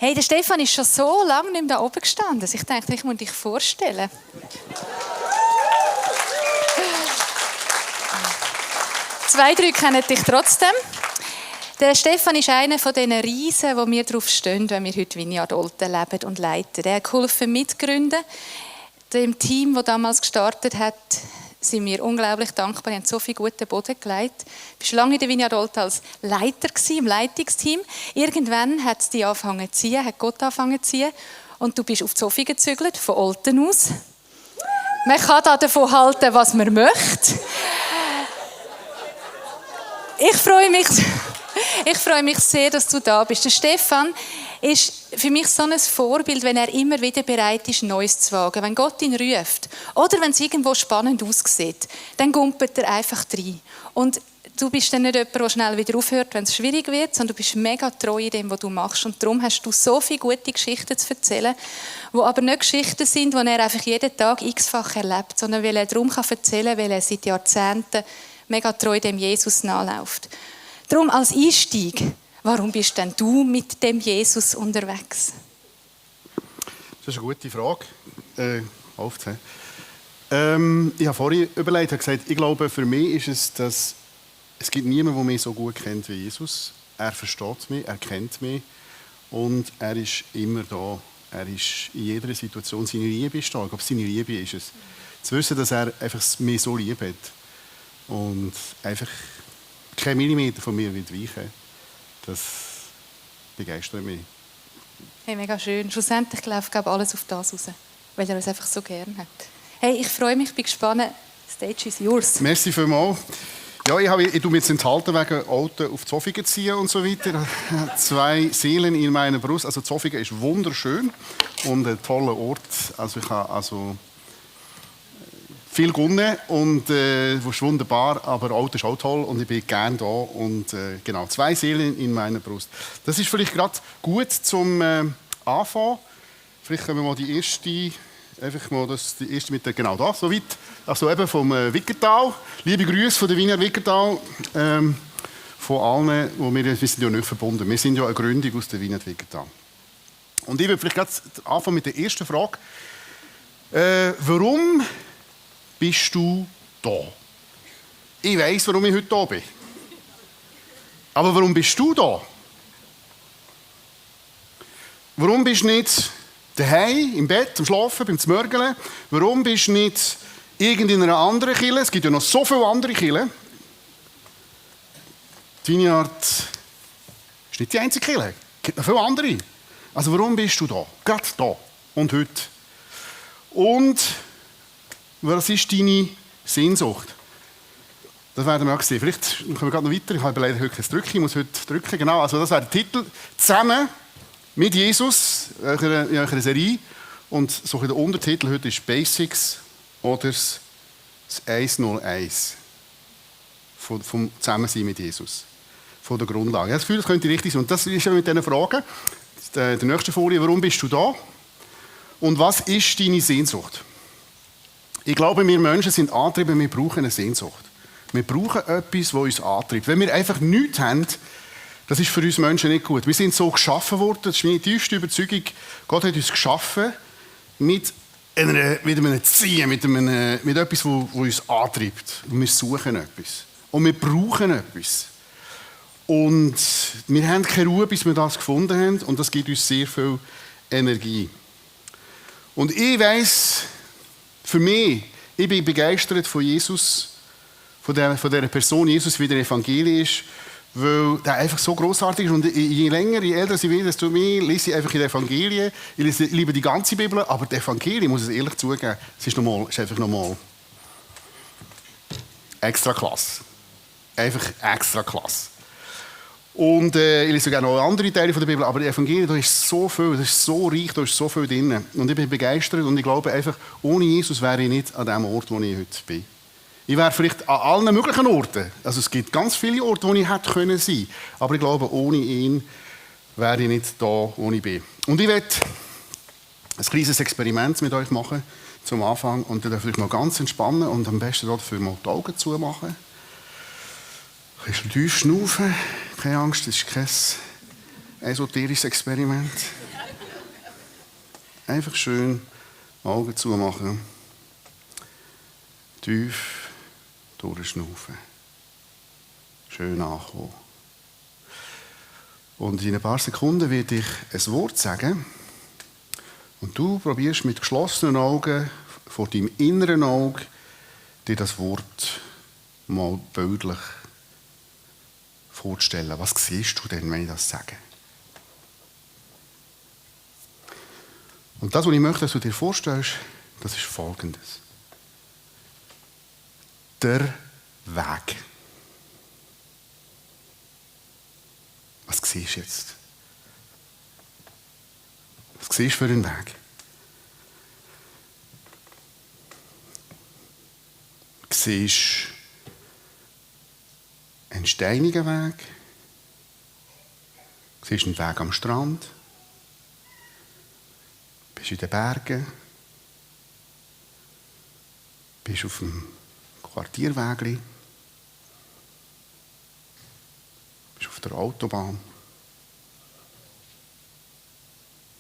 Hey, der Stefan ist schon so lange nicht mehr da oben gestanden. Ich dachte, ich muss dich vorstellen. Zwei, drei kennen dich trotzdem. Der Stefan ist einer von diesen Riesen, wo wir drauf stehen, wenn wir heute Vineyard Olten leben und leiten. Er hat geholfen mitgründen. Dem Team, das damals gestartet hat, sind wir unglaublich dankbar. Wir haben so viel guten Boden gelegt. Du warst lange in der Vineyard Olten als Leiter im Leitungsteam. Irgendwann hat es dich angefangen zu ziehen, hat Gott angefangen zu ziehen. Und du bist auf die Sophie gezügelt, von Olten aus. Man kann davon halten, was man möchte. Ich freue mich sehr, dass du da bist. Der Stefan ist für mich so ein Vorbild, wenn er immer wieder bereit ist, Neues zu wagen. Wenn Gott ihn ruft oder wenn es irgendwo spannend aussieht, dann gumpelt er einfach rein. Und du bist dann nicht jemand, der schnell wieder aufhört, wenn es schwierig wird, sondern du bist mega treu in dem, was du machst. Und darum hast du so viele gute Geschichten zu erzählen, die aber nicht Geschichten sind, die er einfach jeden Tag x-fach erlebt, sondern weil er darum erzählen kann, weil er seit Jahrzehnten mega treu dem Jesus nachläuft. Darum als Einstieg, warum bist denn du mit dem Jesus unterwegs? Das ist eine gute Frage. Ich habe vorhin überlegt, habe gesagt, ich glaube, für mich ist es, dass es gibt niemanden, der mich so gut kennt wie Jesus. Er versteht mich, er kennt mich und er ist immer da. Er ist in jeder Situation, seine Liebe ist da. Ich glaube, seine Liebe ist es. Zu wissen, dass er einfach mich so lieb hat und einfach kein Millimeter von mir wird weichen, das begeistert mich. Hey, mega schön. Schlussendlich läuft alles auf das raus, weil er uns einfach so gerne hat. Hey, ich freue mich, bin gespannt. Stage is yours. Merci vielmals. Ja, ich tue mich jetzt enthalten wegen Alten auf Zofingen ziehen und so weiter. 2 Seelen in meiner Brust. Also Zofingen ist wunderschön und ein toller Ort. Also ich habe viel gewonnen und das ist wunderbar, aber Alten ist auch toll und ich bin gerne da. Und genau, 2 Seelen in meiner Brust. Das ist vielleicht gerade gut zum Anfang. Vielleicht können wir mal die erste... Einfach mal die erste mit der, genau da, so weit. Also eben vom Wickertal. Liebe Grüße von der Vineyard Wickertal. Von allen, wir sind ja nicht verbunden. Wir sind ja eine Gründung aus der Vineyard Wickertal. Und ich würde vielleicht gerade anfangen mit der ersten Frage. Warum bist du da? Ich weiss, warum ich heute da bin. Aber warum bist du da? Warum bist du nicht daheim, im Bett, am Schlafen, beim Zmörgeln? Warum bist du nicht in einer anderen Kirche? Es gibt ja noch so viele andere Kirchen. Die Vineyard ist nicht die einzige Kirche. Es gibt noch viele andere. Also warum bist du da? Gerade da und heute. Und was ist deine Sehnsucht? Das werden wir auch sehen. Vielleicht kommen wir gerade noch weiter. Ich habe leider heute kein Drücken. Ich muss heute drücken. Genau, also das wäre der Titel. Zusammen mit Jesus, in einer Serie. Und so der Untertitel heute ist Basics oder das 101 vom Zusammensein mit Jesus. Von der Grundlage. Das Gefühl, das könnte richtig sein. Und das ist ja mit diesen Fragen. Die nächste Folie, warum bist du da? Und was ist deine Sehnsucht? Ich glaube, wir Menschen sind angetrieben, wir brauchen eine Sehnsucht. Wir brauchen etwas, das uns antreibt. Wenn wir einfach nichts haben, das ist für uns Menschen nicht gut. Wir sind so geschaffen worden, das ist meine tiefste Überzeugung. Gott hat uns geschaffen mit einem Ziel, mit etwas, das uns antreibt. Und wir suchen etwas. Und wir brauchen etwas. Und wir haben keine Ruhe, bis wir das gefunden haben. Und das gibt uns sehr viel Energie. Und ich weiss, für mich, ich bin begeistert von Jesus, von dieser Person Jesus, wie der Evangelie ist, weil der einfach so grossartig ist. Und je länger, je älter ich werde, desto mehr lese ich einfach in der Evangelie. Ich liebe die ganze Bibel, aber die Evangelie, muss ich ehrlich zugeben, es ist einfach nochmal extra klasse. Einfach extra klasse. Und ich lese gerne noch andere Teile von der Bibel, aber die Evangelie, da ist so viel, das ist so reich, da ist so viel drin. Und ich bin begeistert und ich glaube einfach, ohne Jesus wäre ich nicht an dem Ort, wo ich heute bin. Ich wäre vielleicht an allen möglichen Orten. Also es gibt ganz viele Orte, wo ich hätte sein können. Aber ich glaube, ohne ihn wäre ich nicht da, wo ich bin. Und ich werde ein kleines Experiment mit euch machen zum Anfang. Und dann dürft ihr euch mal ganz entspannen und am besten dafür mal die Augen zumachen. Ein bisschen tief schnaufen. Keine Angst, das ist kein esoterisches Experiment. einfach schön Augen zumachen. Tief durchschnaufen. Schön ankommen. Und in ein paar Sekunden werde ich ein Wort sagen. Und du probierst mit geschlossenen Augen vor deinem inneren Auge dir das Wort mal bildlich vorzustellen. Was siehst du denn, wenn ich das sage? Und das, was ich möchte, dass du dir vorstellst, das ist Folgendes. Der Weg. Was siehst du jetzt? Was siehst du für einen Weg? Siehst du einen steinigen Weg? Siehst du einen Weg am Strand? Bist du in den Bergen? Bist du auf dem Quartierwägli? Bist du auf der Autobahn?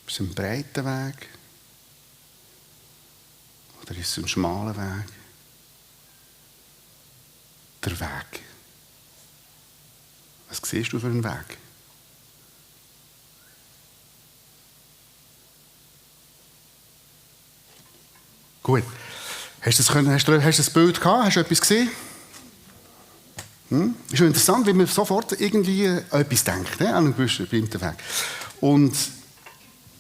Ist es ein breiter Weg? Oder ist es ein schmaler Weg? Der Weg. Was siehst du für einen Weg? Gut. Hast du das Bild gehabt? Hast du etwas gesehen? Ist schon interessant, wie man sofort irgendwie an etwas denkt, an einen bestimmten Weg. Und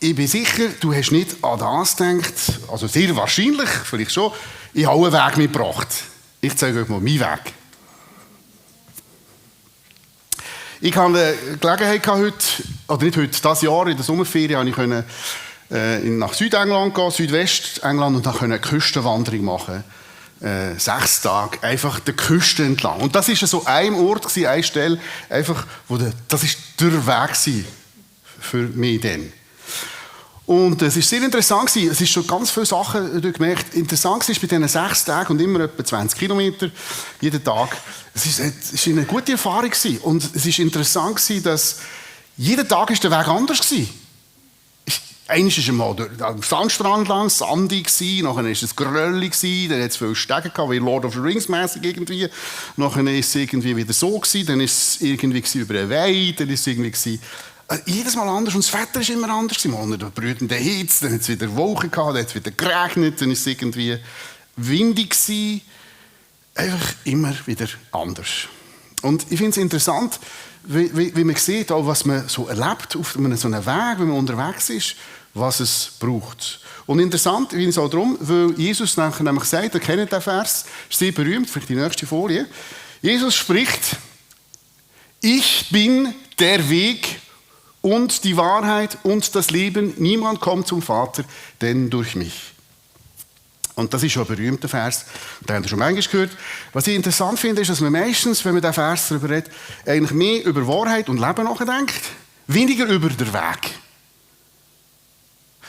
ich bin sicher, du hast nicht an das gedacht, also sehr wahrscheinlich, vielleicht schon, ich habe einen Weg mitgebracht. Ich zeige euch mal meinen Weg. Ich hatte die Gelegenheit heute, oder nicht heute, dieses Jahr in der Sommerferien, konnte ich nach Südengland gehen, Südwestengland, und dann eine Küstenwanderung machen. 6 Tage, einfach der Küste entlang. Und das war so ein Ort, eine Stelle, einfach, das war der Weg für mich dann. Und es war sehr interessant. Es ist schon ganz viele Sachen gemerkt. Interessant war bei diesen 6 Tagen und immer etwa 20 Kilometer jeden Tag. Es war eine gute Erfahrung. Und es war interessant, dass jeden Tag der Weg anders war. Einmal war er am Sandstrand lang, sandig, nachher war es gröllig, dann hat es viele Stege gehabt, wie Lord of the Rings mäßig irgendwie. Nachher war es irgendwie wieder so, dann war es irgendwie über eine Weide, dann war es irgendwie jedes Mal anders und das Wetter war immer anders. Mal unter der brütenden Hitze, dann hat es wieder Wolken gehabt, dann hat es wieder geregnet, dann war es irgendwie windig gewesen. Einfach immer wieder anders. Und ich finde es interessant, wie man sieht, auch was man so erlebt auf so einem Weg, wenn man unterwegs ist, was es braucht. Und interessant finde ich es auch darum, weil Jesus nachher nämlich sagt, ihr kennt den Vers, ist sehr berühmt, für die nächste Folie. Jesus spricht, ich bin der Weg und die Wahrheit und das Leben. Niemand kommt zum Vater, denn durch mich. Und das ist schon ein berühmter Vers, den habt ihr schon manchmal gehört. Was ich interessant finde, ist, dass man meistens, wenn man diesen Vers darüber redet, eigentlich mehr über Wahrheit und Leben nachdenkt, weniger über den Weg.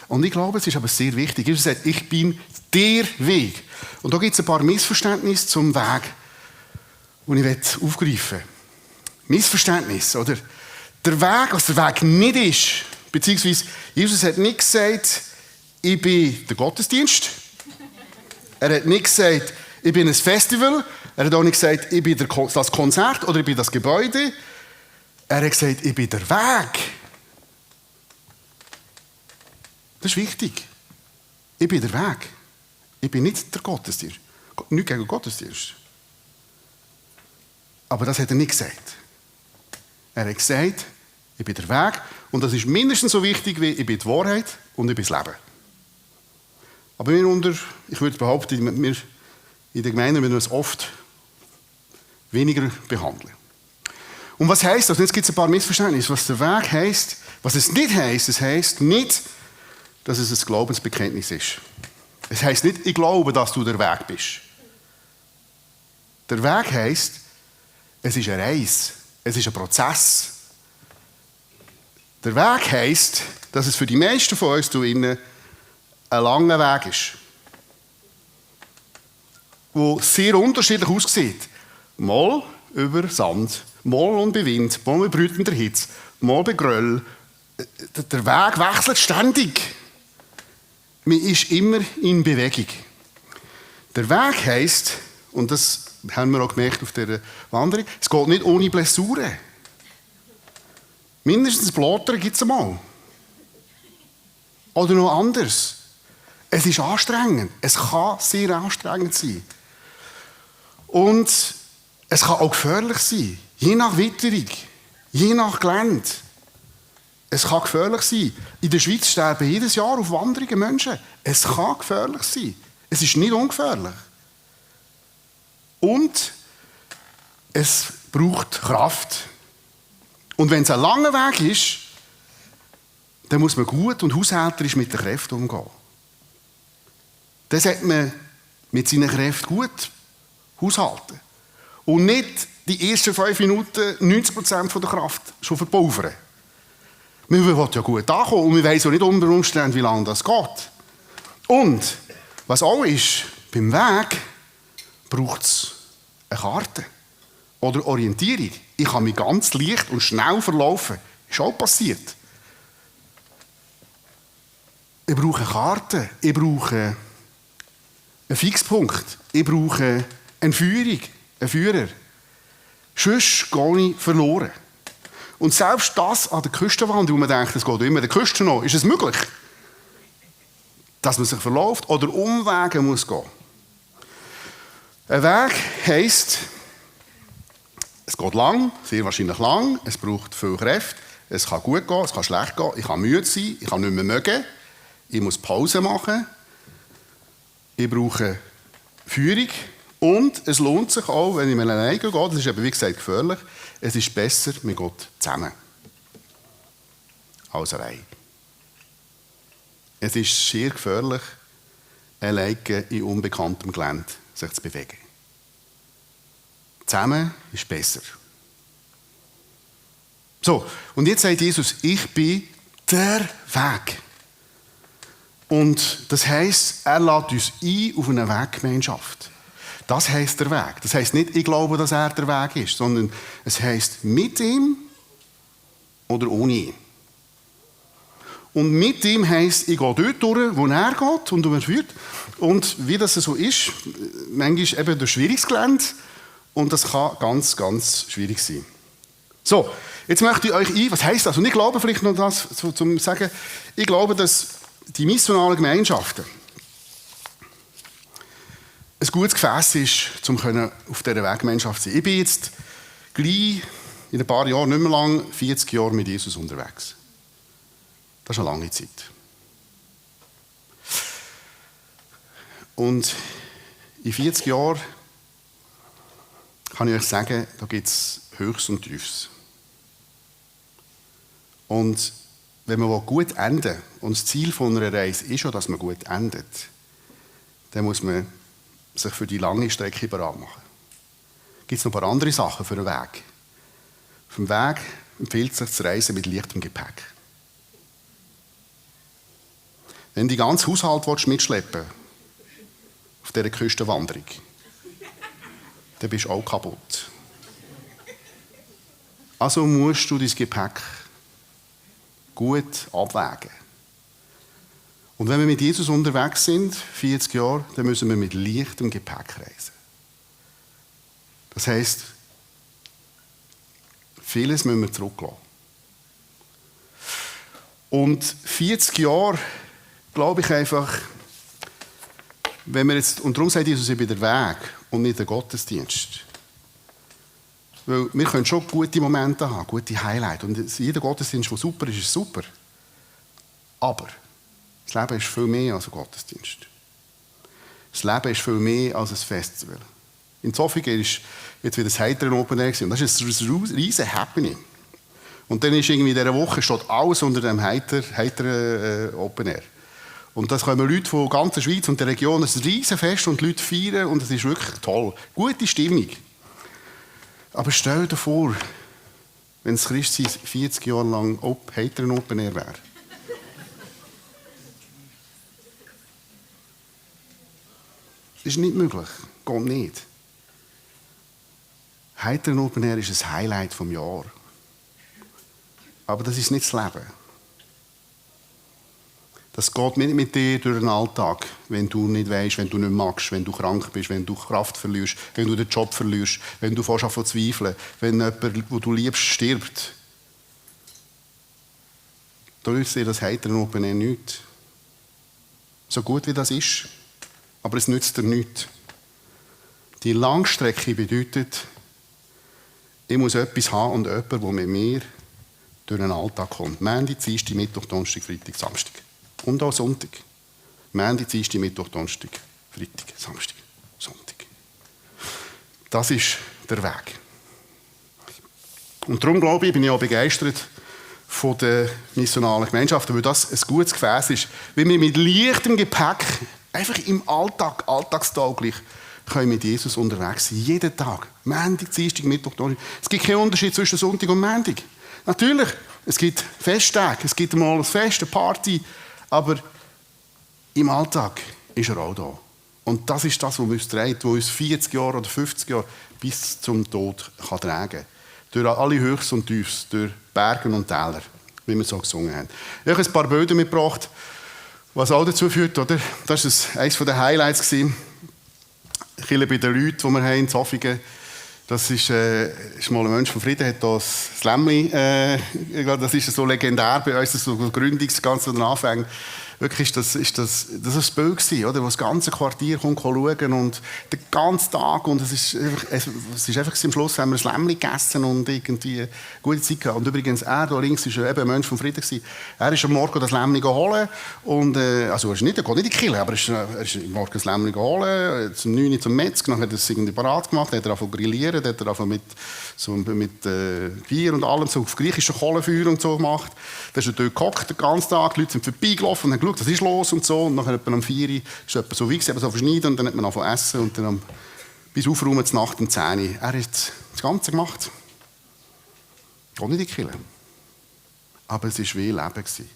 Und ich glaube, es ist aber sehr wichtig. Jesus sagt, ich bin der Weg. Und da gibt es ein paar Missverständnisse zum Weg, die ich aufgreifen will. Missverständnis, oder? Der Weg, was der Weg nicht ist, beziehungsweise Jesus hat nicht gesagt, ich bin der Gottesdienst. Er hat nicht gesagt, ich bin ein Festival. Er hat auch nicht gesagt, ich bin das Konzert oder ich bin das Gebäude. Er hat gesagt, ich bin der Weg. Das ist wichtig. Ich bin der Weg. Ich bin nicht der Gottesdienst. Nicht gegen Gottesdienst. Aber das hat er nicht gesagt. Er hat gesagt, ich bin der Weg. Und das ist mindestens so wichtig wie ich bin die Wahrheit und ich bin das Leben. Aber ich würde behaupten, wir in der Gemeinde müssen wir es oft weniger behandeln. Und was heisst das? Und jetzt gibt es ein paar Missverständnisse. Was der Weg heisst, was es nicht heisst, es heisst nicht, dass es ein Glaubensbekenntnis ist. Es heisst nicht, ich glaube, dass du der Weg bist. Der Weg heisst, es ist eine Reise, es ist ein Prozess. Der Weg heisst, dass es für die meisten von uns ein langer Weg ist, der sehr unterschiedlich aussieht. Mal über Sand, mal und bei Wind, mal bei brütender Hitze, mal bei Gröll. Der Weg wechselt ständig. Man ist immer in Bewegung. Der Weg heisst, und das haben wir auch gemerkt auf dieser Wanderung, es geht nicht ohne Blessuren. Mindestens Blottern gibt es einmal. Oder noch anders. Es ist anstrengend. Es kann sehr anstrengend sein. Und es kann auch gefährlich sein. Je nach Witterung, je nach Gelände. Es kann gefährlich sein. In der Schweiz sterben jedes Jahr auf Wanderungen Menschen. Es kann gefährlich sein. Es ist nicht ungefährlich. Und es braucht Kraft. Und wenn es ein langer Weg ist, dann muss man gut und haushälterisch mit den Kräften umgehen. Dann sollte man mit seinen Kräften gut haushalten. Und nicht die ersten 5 Minuten 90% der Kraft schon verpulvern. Man will ja gut ankommen und man weiss auch nicht unter Umständen, wie lange das geht. Und was auch ist, beim Weg braucht es eine Karte oder Orientierung. Ich kann mich ganz leicht und schnell verlaufen. Ist auch passiert. Ich brauche eine Karte, ich brauche einen Fixpunkt, ich brauche eine Führung, einen Führer. Sonst gehe ich verloren. Und selbst das an der Küstenwand, wo man denkt, es geht immer an der Küste noch, ist es möglich, dass man sich verläuft oder Umwege muss gehen. Ein Weg heisst, es geht lang, sehr wahrscheinlich lang, es braucht viel Kräfte, es kann gut gehen, es kann schlecht gehen, ich kann müde sein, ich kann nicht mehr mögen, ich muss Pause machen, ich brauche Führung und es lohnt sich auch, wenn ich mal alleine gehe, das ist eben wie gesagt gefährlich, es ist besser, man geht zusammen als allein. Es ist sehr gefährlich, alleine in unbekanntem Gelände sich zu bewegen. Zusammen ist besser. So, und jetzt sagt Jesus, ich bin der Weg. Und das heisst, er lädt uns ein auf eine Weggemeinschaft. Das heisst der Weg. Das heisst nicht, ich glaube, dass er der Weg ist, sondern es heisst mit ihm oder ohne ihn. Und mit ihm heisst, ich gehe dort durch, wo er geht und wo er führt. Und wie das so ist, manchmal eben durch schwieriges Gelände. Und das kann ganz, ganz schwierig sein. So, jetzt möchte ich euch was heisst das? Und ich glaube vielleicht noch das, zum sagen, ich glaube, dass die missionalen Gemeinschaften ein gutes Gefäß ist, um auf dieser Weggemeinschaft zu sein. Ich bin jetzt gleich in ein paar Jahren, nicht mehr lang, 40 Jahre mit Jesus unterwegs. Das ist eine lange Zeit. Und in 40 Jahren kann ich euch sagen, da gibt es Höchst und Tiefs. Und wenn man gut enden will, und das Ziel von einer Reise ist ja, dass man gut endet, dann muss man sich für die lange Strecke bereit machen. Gibt es noch ein paar andere Sachen für den Weg? Auf dem Weg empfiehlt es sich zu reisen mit leichtem Gepäck. Wenn du den ganzen Haushalt mitschleppen willst, auf dieser Küstenwanderung, dann bist du auch kaputt. Also musst du dein Gepäck gut abwägen. Und wenn wir mit Jesus unterwegs sind, 40 Jahre, dann müssen wir mit leichtem Gepäck reisen. Das heisst, vieles müssen wir zurücklassen. Und 40 Jahre, glaube ich einfach, wenn wir jetzt, und darum sagt Jesus, ich bin der Weg und nicht der Gottesdienst. Weil wir können schon gute Momente haben, gute Highlights. Und jeder Gottesdienst, der super ist, ist super. Aber das Leben ist viel mehr als ein Gottesdienst. Das Leben ist viel mehr als ein Festival. In Zofingen ist jetzt wieder das Heiteren Open Air und das ist ein riesen Happening. Und dann ist irgendwie in dieser Woche steht alles unter dem Heiteren Open Air. Und das kommen Leute von der ganzen Schweiz und der Region. Es ist ein riesen Fest und die Leute feiern und es ist wirklich toll. Gute Stimmung. Aber stell dir vor, wenn das Christsein 40 Jahre lang Heiteren Open Air wäre. Das ist nicht möglich. Geht nicht. Heiteren Open Air ist ein Highlight vom Jahr. Aber das ist nicht das Leben. Das geht nicht mit dir durch den Alltag, wenn du nicht weißt, wenn du nicht magst, wenn du krank bist, wenn du Kraft verlierst, wenn du den Job verlierst, wenn du fängst an zu zweifeln, wenn jemand, den du liebst, stirbt. Da nützt dir das Heitern Open Air nichts. So gut wie das ist, aber es nützt dir nichts. Die Langstrecke bedeutet, ich muss etwas haben und jemand, der mit mir durch den Alltag kommt. Montag, Dienstag, Mittwoch, Donnerstag, Freitag, Samstag. Und auch Sonntag. Montag, Dienstag, Mittwoch, Donnerstag, Freitag, Samstag, Sonntag. Das ist der Weg. Und darum glaube ich, bin ich auch begeistert von der missionalen Gemeinschaft, weil das ein gutes Gefäß ist. Weil wir mit leichtem Gepäck, einfach im Alltag, alltagstauglich, können mit Jesus unterwegs sein. Jeden Tag. Montag, Dienstag, Mittwoch, Donnerstag. Es gibt keinen Unterschied zwischen Sonntag und Montag. Natürlich, es gibt Festtage, es gibt mal ein Fest, eine Party, aber im Alltag ist er auch da. Und das ist das, was uns trägt, was uns 40 Jahre oder 50 Jahre bis zum Tod kann tragen kann. Durch alle Höchst und Tiefs, durch Berge und Täler, wie wir so gesungen haben. Ich habe ein paar Bilder mitgebracht, was auch dazu führt, oder? Das war eines der Highlights. Kirche bei den Leuten, die wir haben in Zofingen. Das ist mal ein Mensch von Frieden, hat das Lämmli, das ist so legendär bei uns, so Gründungs, ganz an den Anfängen. Wirklich ist das ein Bild gewesen, oder? Wo das ganze Quartier kommt schauen und den ganzen Tag und es ist einfach am Schluss haben wir ein Lämmli gegessen und irgendwie eine gute Zeit gehabt. Und übrigens, er da links war eben ein Mensch von Frieden gewesen. Er ist am Morgen das Lämmli holen und, also er geht nicht in die Kirche, aber er ist am Morgen das Lämmli holen, zum 9 Uhr zum Metzg, dann hat er es irgendwie parat gemacht, dann hat er angefangen grillieren, dann hat er angefangen mit Bier und allem, so auf griechischen Kohlenfeuer und so gemacht. Dann ist er dort gehockt den ganzen Tag, die Leute sind vorbeigelaufen und haben geschaut, was ist los und so. Und dann etwa um 4 Uhr ist es so wie gewesen, so verschneiden und dann hat man angefangen zu essen und dann bis aufräumen zur Nacht um 10 Uhr. Er hat das Ganze gemacht. Geht nicht in die Kirche. Aber es war wie Leben gewesen.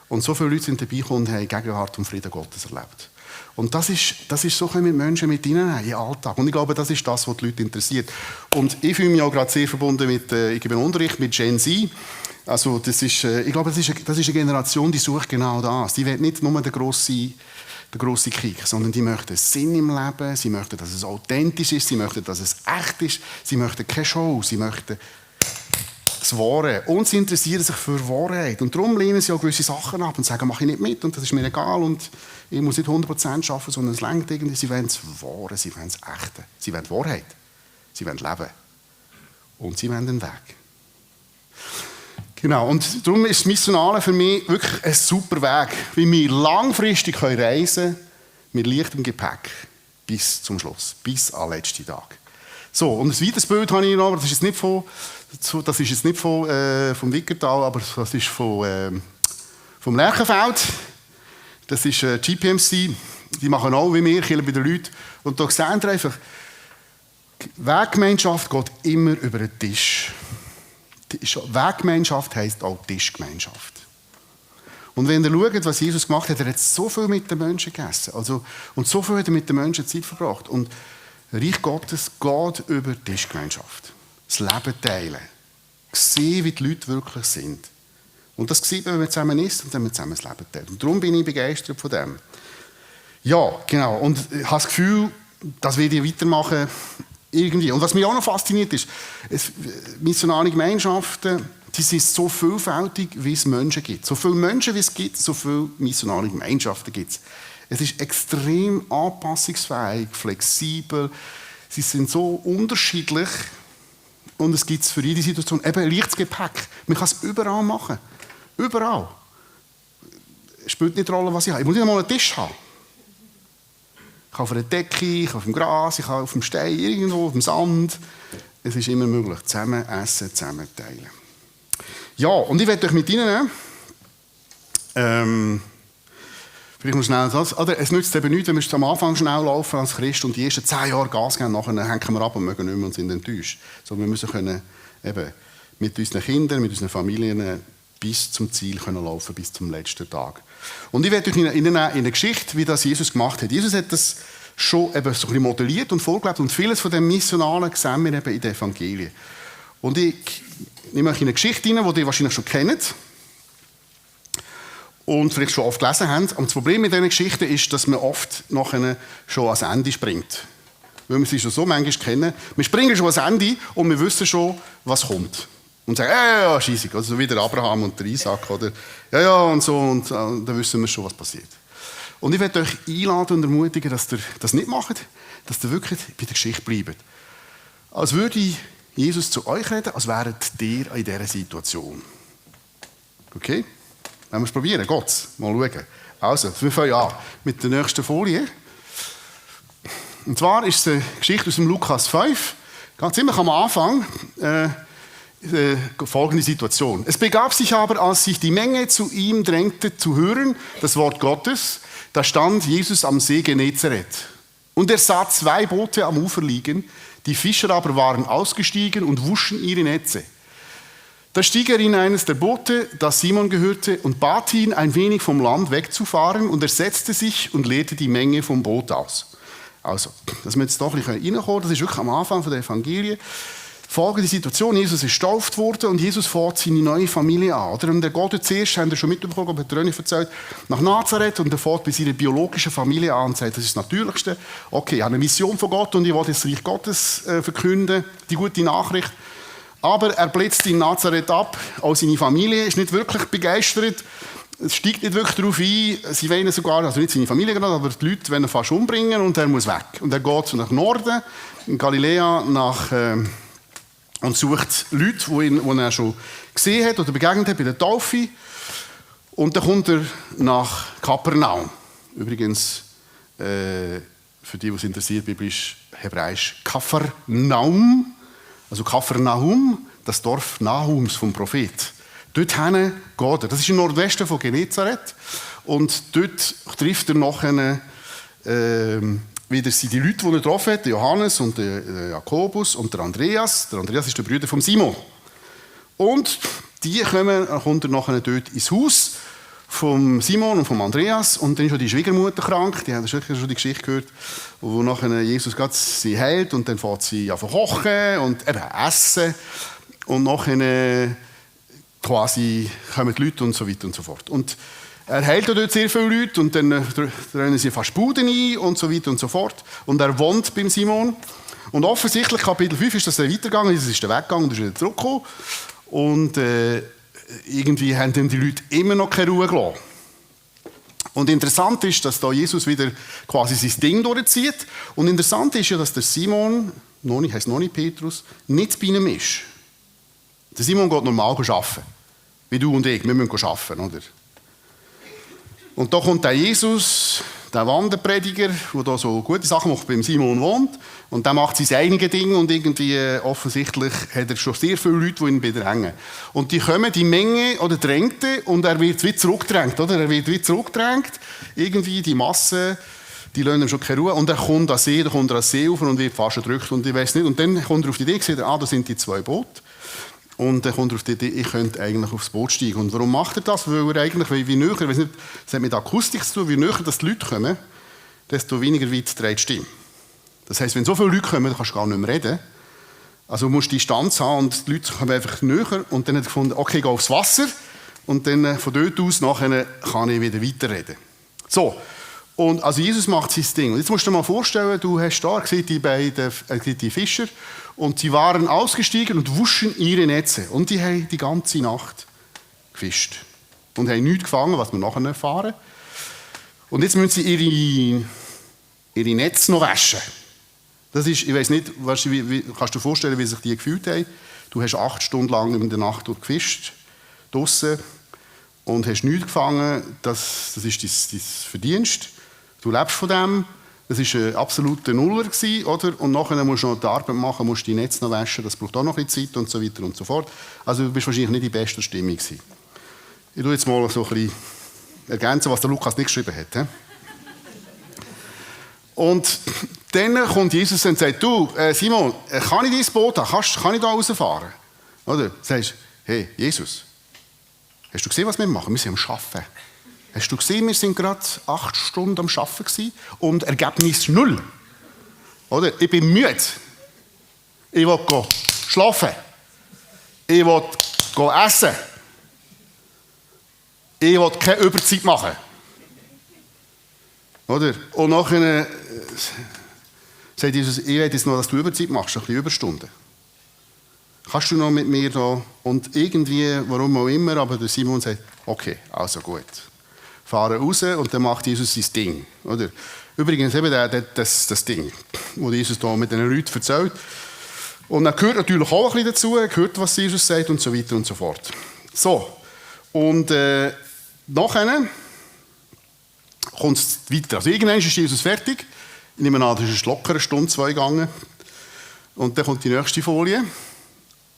Und so viele Leute sind dabei gekommen und haben Gegenwart und Frieden Gottes erlebt. Und das ist so, können wir Menschen mit reinnehmen in den Alltag. Und ich glaube, das ist das, was die Leute interessiert. Und ich fühle mich auch gerade sehr verbunden mit, ich gebe einen Unterricht mit Gen Z. Also das ist, ich glaube, das ist eine Generation, die sucht genau das. Die will nicht nur den grossen Kick, sondern die möchten Sinn im Leben, sie möchten, dass es authentisch ist, sie möchten, dass es echt ist, sie möchten keine Show, sie möchten das Wahre. Und sie interessieren sich für Wahrheit. Und darum lehnen sie auch gewisse Sachen ab und sagen, mache ich nicht mit und das ist mir egal und ich muss nicht 100% arbeiten, sondern es reicht irgendwie. Sie wollen das Wahre, sie wollen das Echte, sie wollen Wahrheit, sie wollen Leben und sie wollen den Weg. Genau, und darum ist das Missionale für mich wirklich ein super Weg, wie wir langfristig reisen können, mit leichtem Gepäck bis zum Schluss, bis an den letzten Tag. So, und ein weiteres Bild habe ich noch, aber das ist jetzt nicht vom Wickertal, aber das ist vom Lerchenfeld. Das ist GPMC, die machen auch wie wir, Kirche bei den Leuten. Und da sehen wir einfach, Weggemeinschaft geht immer über den Tisch. Weggemeinschaft heisst auch Tischgemeinschaft. Und wenn ihr schaut, was Jesus gemacht hat, er hat so viel mit den Menschen gegessen. Also, und so viel hat er mit den Menschen Zeit verbracht. Und Reich Gottes geht über Tischgemeinschaft. Das Leben teilen. Sehen, wie die Leute wirklich sind. Und das sieht man, wenn man zusammen isst und dann man zusammen das Leben teilt. Und darum bin ich begeistert von dem. Ja, genau. Und ich habe das Gefühl, das werde ich weitermachen. Irgendwie. Und was mich auch noch fasziniert ist, missionale Gemeinschaften, die sind so vielfältig, wie es Menschen gibt. So viele Menschen, wie es gibt, so viele missionale Gemeinschaften gibt es. Es ist extrem anpassungsfähig, flexibel. Sie sind so unterschiedlich. Und es gibt für jede Situation eben leichtes Gepäck. Man kann es überall machen. Überall. Es spielt nicht die Rolle, was ich habe. Ich muss nicht einmal einen Tisch haben. Ich kann auf einer Decke, ich kann auf dem Gras, ich kann auf dem Stein, irgendwo auf dem Sand. Es ist immer möglich. Zusammen essen, zusammen teilen. Ja, und ich werde euch mit Ihnen vielleicht mal schnell das. Oder es nützt eben nichts, wenn wir am Anfang schnell laufen als Christ und die ersten 10 Jahre Gas geben, nachher hängen wir ab und mögen nicht mehr und sind enttäuscht. Sondern wir müssen können, eben, mit unseren Kindern, mit unseren Familien bis zum Ziel können laufen, bis zum letzten Tag. Und ich werde euch in eine Geschichte, wie das Jesus gemacht hat. Jesus hat das schon eben so ein bisschen modelliert und vorgelebt und vieles von dem Missionalen sehen wir eben in den Evangelien. Und ich nehme euch in eine Geschichte rein, die ihr wahrscheinlich schon kennt. und vielleicht schon oft gelesen haben. Und das Problem mit diesen Geschichten ist, dass man oft nachher schon ans Ende springt. Weil wir sie schon so manchmal kennen. Wir springen schon ans Ende und wir wissen schon, was kommt. Und sagen, ja, scheissig. Also wie der Abraham und der Isaac, oder? Ja, und so. Und dann wissen wir schon, was passiert. Und ich werde euch einladen und ermutigen, dass ihr das nicht macht, dass ihr wirklich bei der Geschichte bleibt. Als würde Jesus zu euch reden, als wäret ihr in dieser Situation. Okay? Wenn wir es probieren, Gott, mal schauen. Also, wir fangen an mit der nächsten Folie. Und zwar ist es eine Geschichte aus dem Lukas 5. Ganz ziemlich am Anfang folgende Situation. Es begab sich aber, als sich die Menge zu ihm drängte, zu hören, das Wort Gottes, da stand Jesus am See Genezareth. Und er sah 2 Boote am Ufer liegen, die Fischer aber waren ausgestiegen und wuschen ihre Netze. Da stieg er in eines der Boote, das Simon gehörte, und bat ihn, ein wenig vom Land wegzufahren, und er setzte sich und leerte die Menge vom Boot aus. Also, dass wir jetzt doch ein bisschen reinkommen, das ist wirklich am Anfang der Evangelien. Folgende Situation, Jesus ist getauft worden und Jesus fährt seine neue Familie an. Oder? Und der geht zuerst, haben wir schon mitbekommen, aber der René erzählt, nach Nazareth und er fährt bei seiner biologischen Familie an und sagt, das ist das Natürlichste. Okay, ich habe eine Mission von Gott und ich will das Reich Gottes verkünden, die gute Nachricht. Aber er blitzt in Nazareth ab, auch seine Familie ist nicht wirklich begeistert. Es steigt nicht wirklich darauf ein, sie wollen sogar, also nicht seine Familie gerade, aber die Leute wollen ihn fast umbringen und er muss weg. Und er geht nach Norden, in Galiläa, und sucht Leute, die er schon gesehen hat oder begegnet hat bei der Taufe. Und dann kommt er nach Kapernaum. Übrigens, für die, es interessiert, biblisch, hebräisch, Kapernaum. Also Kapernaum, das Dorf Nahums vom Prophet. Dorthin geht er. Das ist im Nordwesten von Genezareth. Und dort trifft er nachher wieder die Leute, die er getroffen hat, Johannes und Jakobus und der Andreas. Der Andreas ist der Bruder von Simon. Und die kommt er nachher dort ins Haus von Simon und von Andreas. Und dann ist schon die Schwiegermutter krank. Die haben schon die Geschichte gehört, wo nachher Jesus sie heilt. Und dann fährt sie an kochen und eben essen. Und nachher quasi kommen die Leute und so weiter und so fort. Und er heilt dort sehr viele Leute und dann rennen sie fast Buden ein und so weiter und so fort. Und er wohnt beim Simon. Und offensichtlich, Kapitel 5, ist das dann weitergegangen. Jesus ist dann weggegangen und ist wieder zurückgekommen. Und irgendwie haben dann die Leute immer noch keine Ruhe gelassen. Und interessant ist, dass da Jesus wieder quasi sein Ding durchzieht. Und interessant ist ja, dass der Simon, heisst noch nicht Petrus, nicht bei ihm ist. Der Simon geht normal arbeiten. Wie du und ich, wir müssen arbeiten, oder? Und da kommt der Jesus, der Wanderprediger, der da so gute Sachen macht, beim Simon wohnt. Und der macht sein eigenes Ding und irgendwie offensichtlich hat er schon sehr viele Leute, die ihn bedrängen. Und die kommen, die Menge oder Drängte, und er wird wie zurückgedrängt, oder? Er wird wie zurückgedrängt. Irgendwie die Masse, die lassen ihm schon keine Ruhe. Und er kommt an See, auf und wird fast erdrückt und ich weiß nicht. Und dann kommt er auf die Idee, sieht er, da sind die 2 Boote. Und dann kommt er auf die Idee, ich könnte eigentlich aufs Boot steigen. Und warum macht er das? Weil er eigentlich, wie näher, ich weiß nicht, das hat mit Akustik zu tun, wie näher die Leute kommen, desto weniger weit dreht die Stimme. Das heisst, wenn so viele Leute kommen, dann kannst du gar nicht mehr reden. Also du musst Distanz haben und die Leute kommen einfach näher. Und dann hat er gefunden, okay, ich gehe aufs Wasser. Und dann von dort aus nachher kann ich wieder weiterreden. So, und also Jesus macht sein Ding. Und jetzt musst du dir mal vorstellen, du hast da gesehen, die Fischer. Und sie waren ausgestiegen und wuschen ihre Netze. Und die haben die ganze Nacht gefischt. Und haben nichts gefangen, was wir nachher erfahren. Und jetzt müssen sie ihre Netze noch waschen. Das ist, ich weiss nicht, kannst du dir vorstellen, wie sich die gefühlt haben? Du hast 8 Stunden lang in der Nacht gefischt, draussen, und hast nichts gefangen. Das ist dein Verdienst. Du lebst von dem. Das war ein absoluter Nuller, oder? Und nachher musst du noch die Arbeit machen, musst die Netze noch waschen, das braucht auch noch ein bisschen Zeit und so weiter und so fort. Also du bist wahrscheinlich nicht in bester Stimmung gewesen. Ich tue jetzt mal so ein bisschen ergänzen, was der Lukas nicht geschrieben hat. He? Und dann kommt Jesus und sagt, du, Simon, kann ich dein Boot haben? Kann ich da rausfahren? Oder? Du sagst, hey, Jesus, hast du gesehen, was wir machen? Wir sind am Arbeiten. Hast du gesehen, wir sind gerade 8 Stunden am Arbeiten gewesen und Ergebnis 0. Oder? Ich bin müde. Ich will schlafen. Ich will essen. ich will keine Überzeit machen. Oder? Und nachher sagt Jesus, ich will jetzt noch, dass du Überzeit machst, ein bisschen Überstunden. Kannst du noch mit mir da? Und irgendwie, warum auch immer, aber der Simon sagt, okay, also gut. Fahren raus und dann macht Jesus sein Ding. Oder? Übrigens eben das Ding, das Jesus da mit den Leuten erzählt. Und er gehört natürlich auch ein bisschen dazu, er hört, was Jesus sagt und so weiter und so fort. So, und nachher kommt es weiter. Also irgendwann ist Jesus fertig. Ich nehme an, das ist locker eine Stunde, 2 gegangen. Und dann kommt die nächste Folie.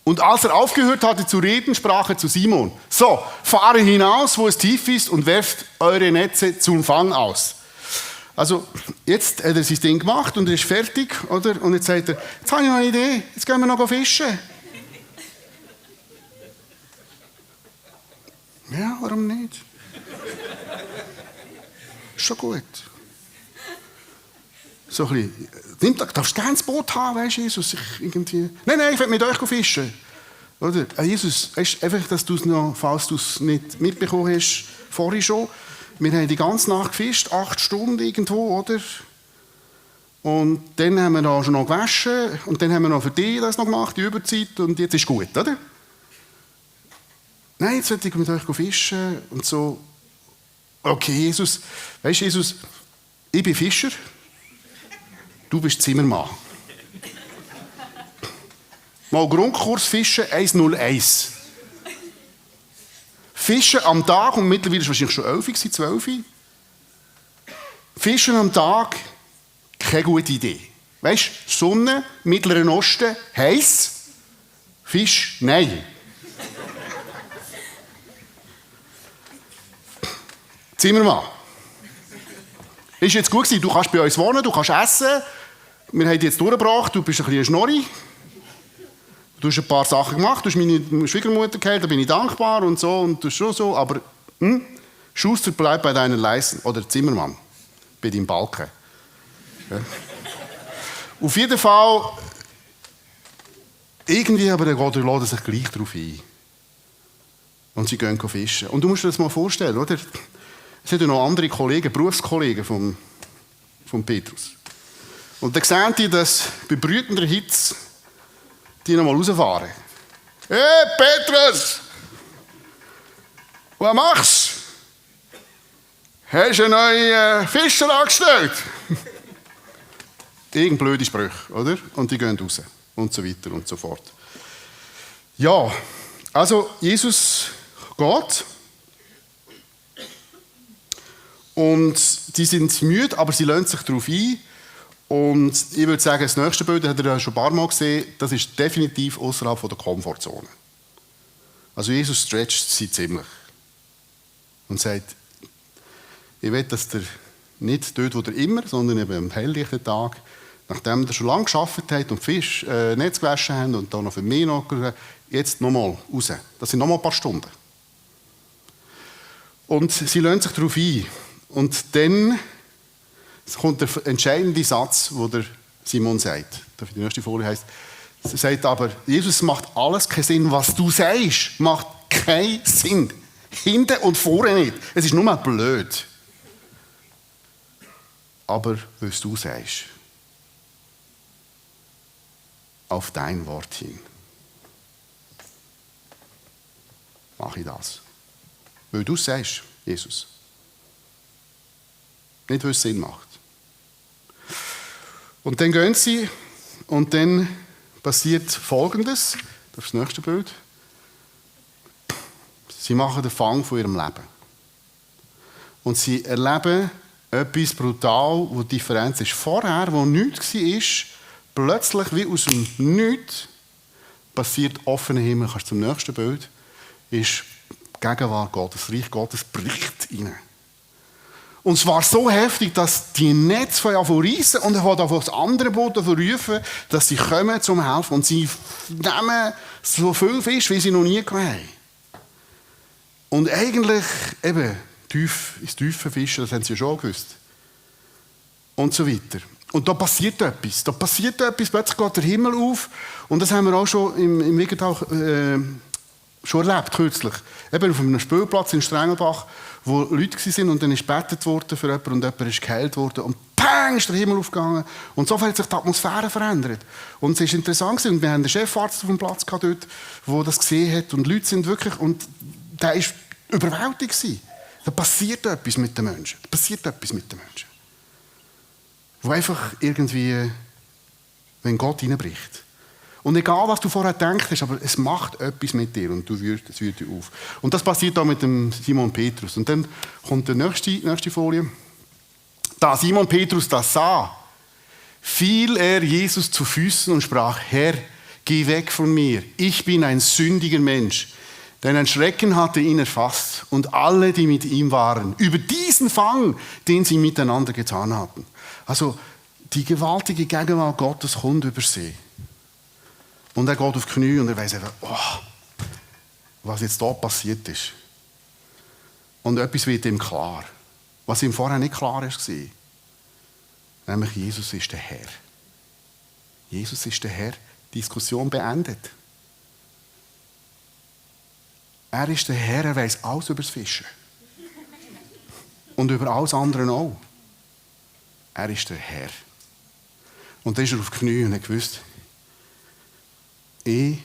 Und als er aufgehört hatte zu reden, sprach er zu Simon: So, fahre hinaus, wo es tief ist, und werft eure Netze zum Fang aus. Also, jetzt hat er sein Ding gemacht und er ist fertig, oder? Und jetzt sagt er: Jetzt habe ich noch eine Idee, jetzt gehen wir noch fischen. Ja, warum nicht? Ist schon gut. So ein bisschen, darfst du gerne das Boot haben, weißt du, Jesus? Nein, ich will mit euch fischen. Oder? Jesus, weißt, einfach, dass du es noch, falls du es nicht mitbekommen hast, vorhin schon, wir haben die ganze Nacht gefischt, 8 Stunden irgendwo, oder? Und dann haben wir da schon noch gewaschen und dann haben wir noch für dich das noch gemacht, die Überzeit, und jetzt ist gut, oder? Nein, jetzt will ich mit euch fischen und so. Okay, Jesus, weißt du, Jesus, ich bin Fischer. Du bist Zimmermann. Mal Grundkurs Fischen 101. Fischen am Tag, und mittlerweile war es wahrscheinlich schon 11, 12. Fischen am Tag, keine gute Idee. Weißt du, Sonne, Mittleren Osten, heiß. Fisch, nein. Zimmermann. Ist jetzt gut gewesen, du kannst bei uns wohnen, du kannst essen. Wir haben dich jetzt durchgebracht, du bist ein bisschen Schnorri. Du hast ein paar Sachen gemacht, du hast meine Schwiegermutter gehört, da bin ich dankbar und so, und du schon so, aber Schuster, bleib bei deiner Leisten, oder Zimmermann, bei deinem Balken. Ja. Auf jeden Fall, irgendwie aber der Gott lädt sich gleich darauf ein. Und sie gehen fischen. Und du musst dir das mal vorstellen, oder? Es sind ja noch andere Kollegen, Berufskollegen von Petrus. Und dann sehen die, dass bei brütender Hitze die noch mal rausfahren. Hey, Petrus! Was machst du? Hast du einen neuen Fischer angestellt? Irgend blöde Sprüche, oder? Und die gehen raus. Und so weiter und so fort. Ja, also Jesus geht. Und die sind müde, aber sie lassen sich darauf ein. Und ich würde sagen, das nächste Bild, das habt ihr ja schon ein paar Mal gesehen, das ist definitiv außerhalb der Komfortzone. Also Jesus stretcht sie ziemlich. Und sagt, ich will, dass ihr nicht dort, wo ihr immer, sondern eben am helllichten Tag, nachdem ihr schon lange gearbeitet habt und Fisch, Netz gewaschen habt und dann noch für mich noch, jetzt nochmal raus. Das sind nochmal ein paar Stunden. Und sie lassen sich darauf ein. Und dann kommt der entscheidende Satz, wo der Simon sagt. Die nächste Folie heisst, er sagt aber, Jesus, macht alles keinen Sinn. Was du sagst, macht keinen Sinn. Hinten und vorne nicht. Es ist nur mal blöd. Aber was du sagst, auf dein Wort hin, mache ich das. Weil du sagst, Jesus. Nicht, weil es Sinn macht. Und dann gehen sie und dann passiert Folgendes. Das ist das nächste Bild. Sie machen den Fang von ihrem Leben. Und sie erleben etwas brutal, wo die Differenz ist. Vorher, wo nichts war, plötzlich wie aus dem Nichts passiert offener Himmel. Kannst du zum nächsten Bild. Ist die Gegenwart Gottes, das Reich Gottes bricht rein. Und es war so heftig, dass die Netze von reissen und er hat auf das andere Boot rufen, dass sie kommen zum Helfen. Und sie nehmen so viel Fisch, wie sie noch nie hatten. Und eigentlich eben ins tiefe Fischen, das haben sie ja schon gewusst. Und so weiter. Und da passiert etwas. Plötzlich geht der Himmel auf. Und das haben wir auch schon im Wiegertal schon erlebt, kürzlich. Eben auf einem Spielplatz in Strengelbach, wo Leute waren und dann ist gebetet worden für jemanden und jemand ist geheilt worden und pang, ist der Himmel aufgegangen. Und so hat sich die Atmosphäre verändert. Und es war interessant gewesen. Und wir haben einen Chefarzt auf dem Platz gehabt dort, der das gesehen hat. Und die Leute sind wirklich, und der war überwältigt gewesen. Da passiert etwas mit den Menschen. Da passiert etwas mit den Menschen. Wo einfach irgendwie, wenn Gott reinbricht. Und egal, was du vorher gedacht hast, aber es macht etwas mit dir und es wühlt dich auf. Und das passiert auch mit dem Simon Petrus. Und dann kommt die nächste Folie. Da Simon Petrus das sah, fiel er Jesus zu Füßen und sprach: Herr, geh weg von mir, ich bin ein sündiger Mensch. Denn ein Schrecken hatte ihn erfasst und alle, die mit ihm waren, über diesen Fang, den sie miteinander getan hatten. Also die gewaltige Gegenwart Gottes kommt über sie. Und er geht auf die Knie und er weiss einfach, was jetzt da passiert ist. Und etwas wird ihm klar, was ihm vorher nicht klar war. Nämlich, Jesus ist der Herr. Jesus ist der Herr. Diskussion beendet. Er ist der Herr, er weiss alles über das Fischen. Und über alles andere auch. Er ist der Herr. Und dann ist er auf die Knie und hat gewusst, ich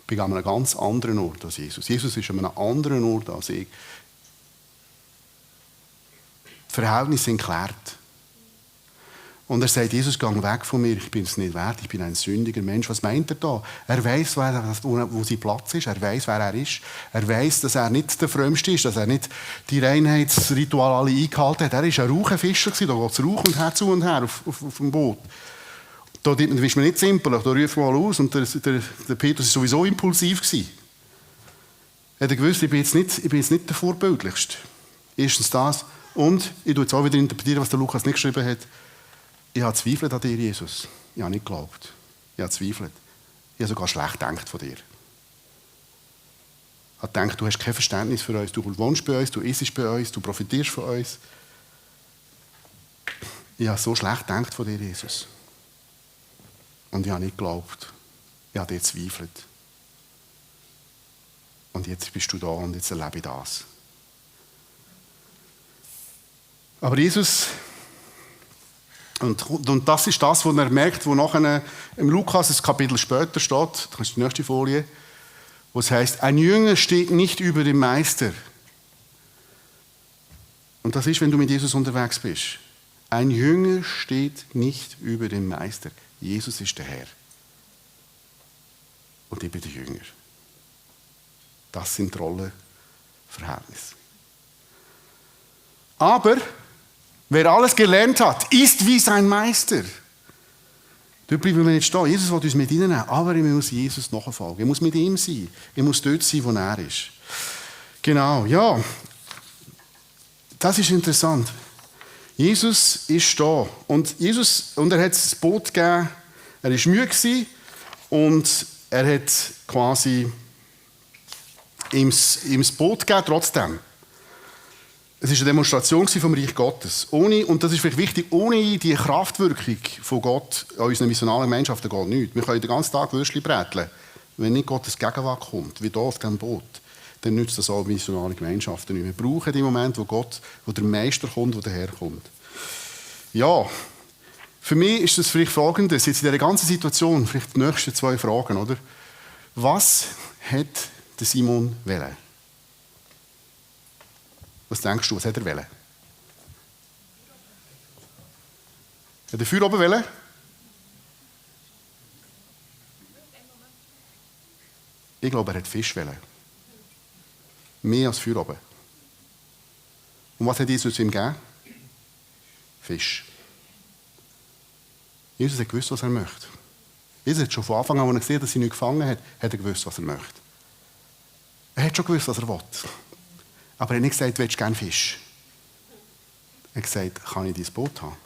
bin an einem ganz anderen Ort als Jesus. Jesus ist an einem anderen Ort als ich. Die Verhältnisse sind geklärt. Und er sagt, Jesus, geh weg von mir, ich bin es nicht wert, ich bin ein sündiger Mensch. Was meint er da? Er weiss, wo sein Platz ist, er weiss, wer er ist. Er weiss, dass er nicht der Frömmste ist, dass er nicht die Reinheitsrituale alle eingehalten hat. Er war ein Rauchenfischer, da geht es Rauch und her zu und her auf dem Boot. Da ist man nicht simpel, da ruft man mal aus und der Petrus war sowieso impulsiv gewesen. Er hat gewusst, ich bin jetzt nicht der Vorbildlichste. Erstens das. Und ich tue jetzt auch wieder interpretieren, was der Lukas nicht geschrieben hat. Ich habe zweifelt an dir, Jesus. Ich habe nicht geglaubt. Ich habe zweifelt. Ich habe sogar schlecht gedacht von dir. Ich habe gedacht, du hast kein Verständnis für uns. Du wohnst bei uns, du isst bei uns, du profitierst von uns. Ich habe so schlecht gedacht von dir, Jesus. Und ich habe nicht geglaubt. Ich habe dir zweifelt. Und jetzt bist du da und jetzt erlebe ich das. Aber Jesus, und das ist das, was er merkt, wo nachher im Lukas ein Kapitel später steht, das ist die nächste Folie, wo es heißt, ein Jünger steht nicht über dem Meister. Und das ist, wenn du mit Jesus unterwegs bist. Ein Jünger steht nicht über dem Meister. Jesus ist der Herr. Und ich bin der Jünger. Das sind Rollenverhältnisse. Aber wer alles gelernt hat, ist wie sein Meister. Dort bleiben wir nicht stehen. Jesus will uns mit reinnehmen, aber ich muss Jesus nachfolgen. Ich muss mit ihm sein. Ich muss dort sein, wo er ist. Genau, ja. Das ist interessant. Jesus ist da. Und er hat das Boot gegeben. Er war müde und er hat quasi ihm das Boot gegeben, trotzdem. Es war eine Demonstration vom Reich Gottes. Und das ist vielleicht wichtig, ohne die Kraftwirkung von Gott an unseren missionalen Mannschaften geht nichts. Wir können den ganzen Tag Würstchen bräteln. Wenn nicht Gottes Gegenwart kommt, wie hier auf diesem Boot, dann nützt das auch missionale Gemeinschaften nicht. Wir brauchen den Moment, wo der Meister kommt, wo der Herr kommt. Ja, für mich ist das vielleicht Folgendes, jetzt in dieser ganzen Situation, vielleicht die nächsten 2 Fragen, oder? Was hat der Simon wollen? Was denkst du, was hat er wollen? Hat er Feuer oben wollen? Ich glaube, er hat Fisch wollen. Mehr als Feuer oben. Und was hat Jesus ihm gegeben? Fisch. Jesus hat gewusst, was er möchte. Jesus hat schon von Anfang an, als er gesehen hat, dass sie nicht gefangen hat, hat er gewusst, was er möchte. Er hat schon gewusst, was er will. Aber er hat nicht gesagt, willst du gerne Fisch? Er hat gesagt, kann ich dein Boot haben?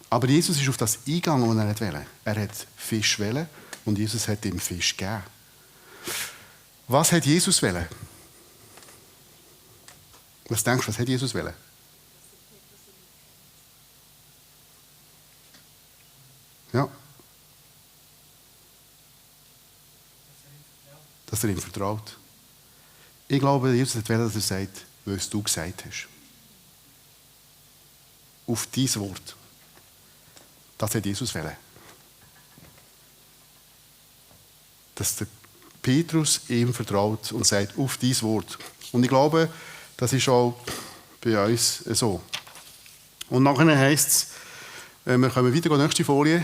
Aber Jesus ist auf das eingegangen, was er wollte. Er hat Fisch wollen und Jesus hat ihm Fisch gegeben. Was hat Jesus wollen? Was denkst du, was hat Jesus wollen? Ja. dass er ihm vertraut. Ich glaube, Jesus hat wollen, dass er sagt, was du gesagt hast. Auf dein Wort. Das hat Jesus wollen. Dass der Petrus ihm vertraut und sagt, auf dein Wort. Und ich glaube, das ist auch bei uns so. Und nachher heisst es, wir kommen weiter, nächste Folie.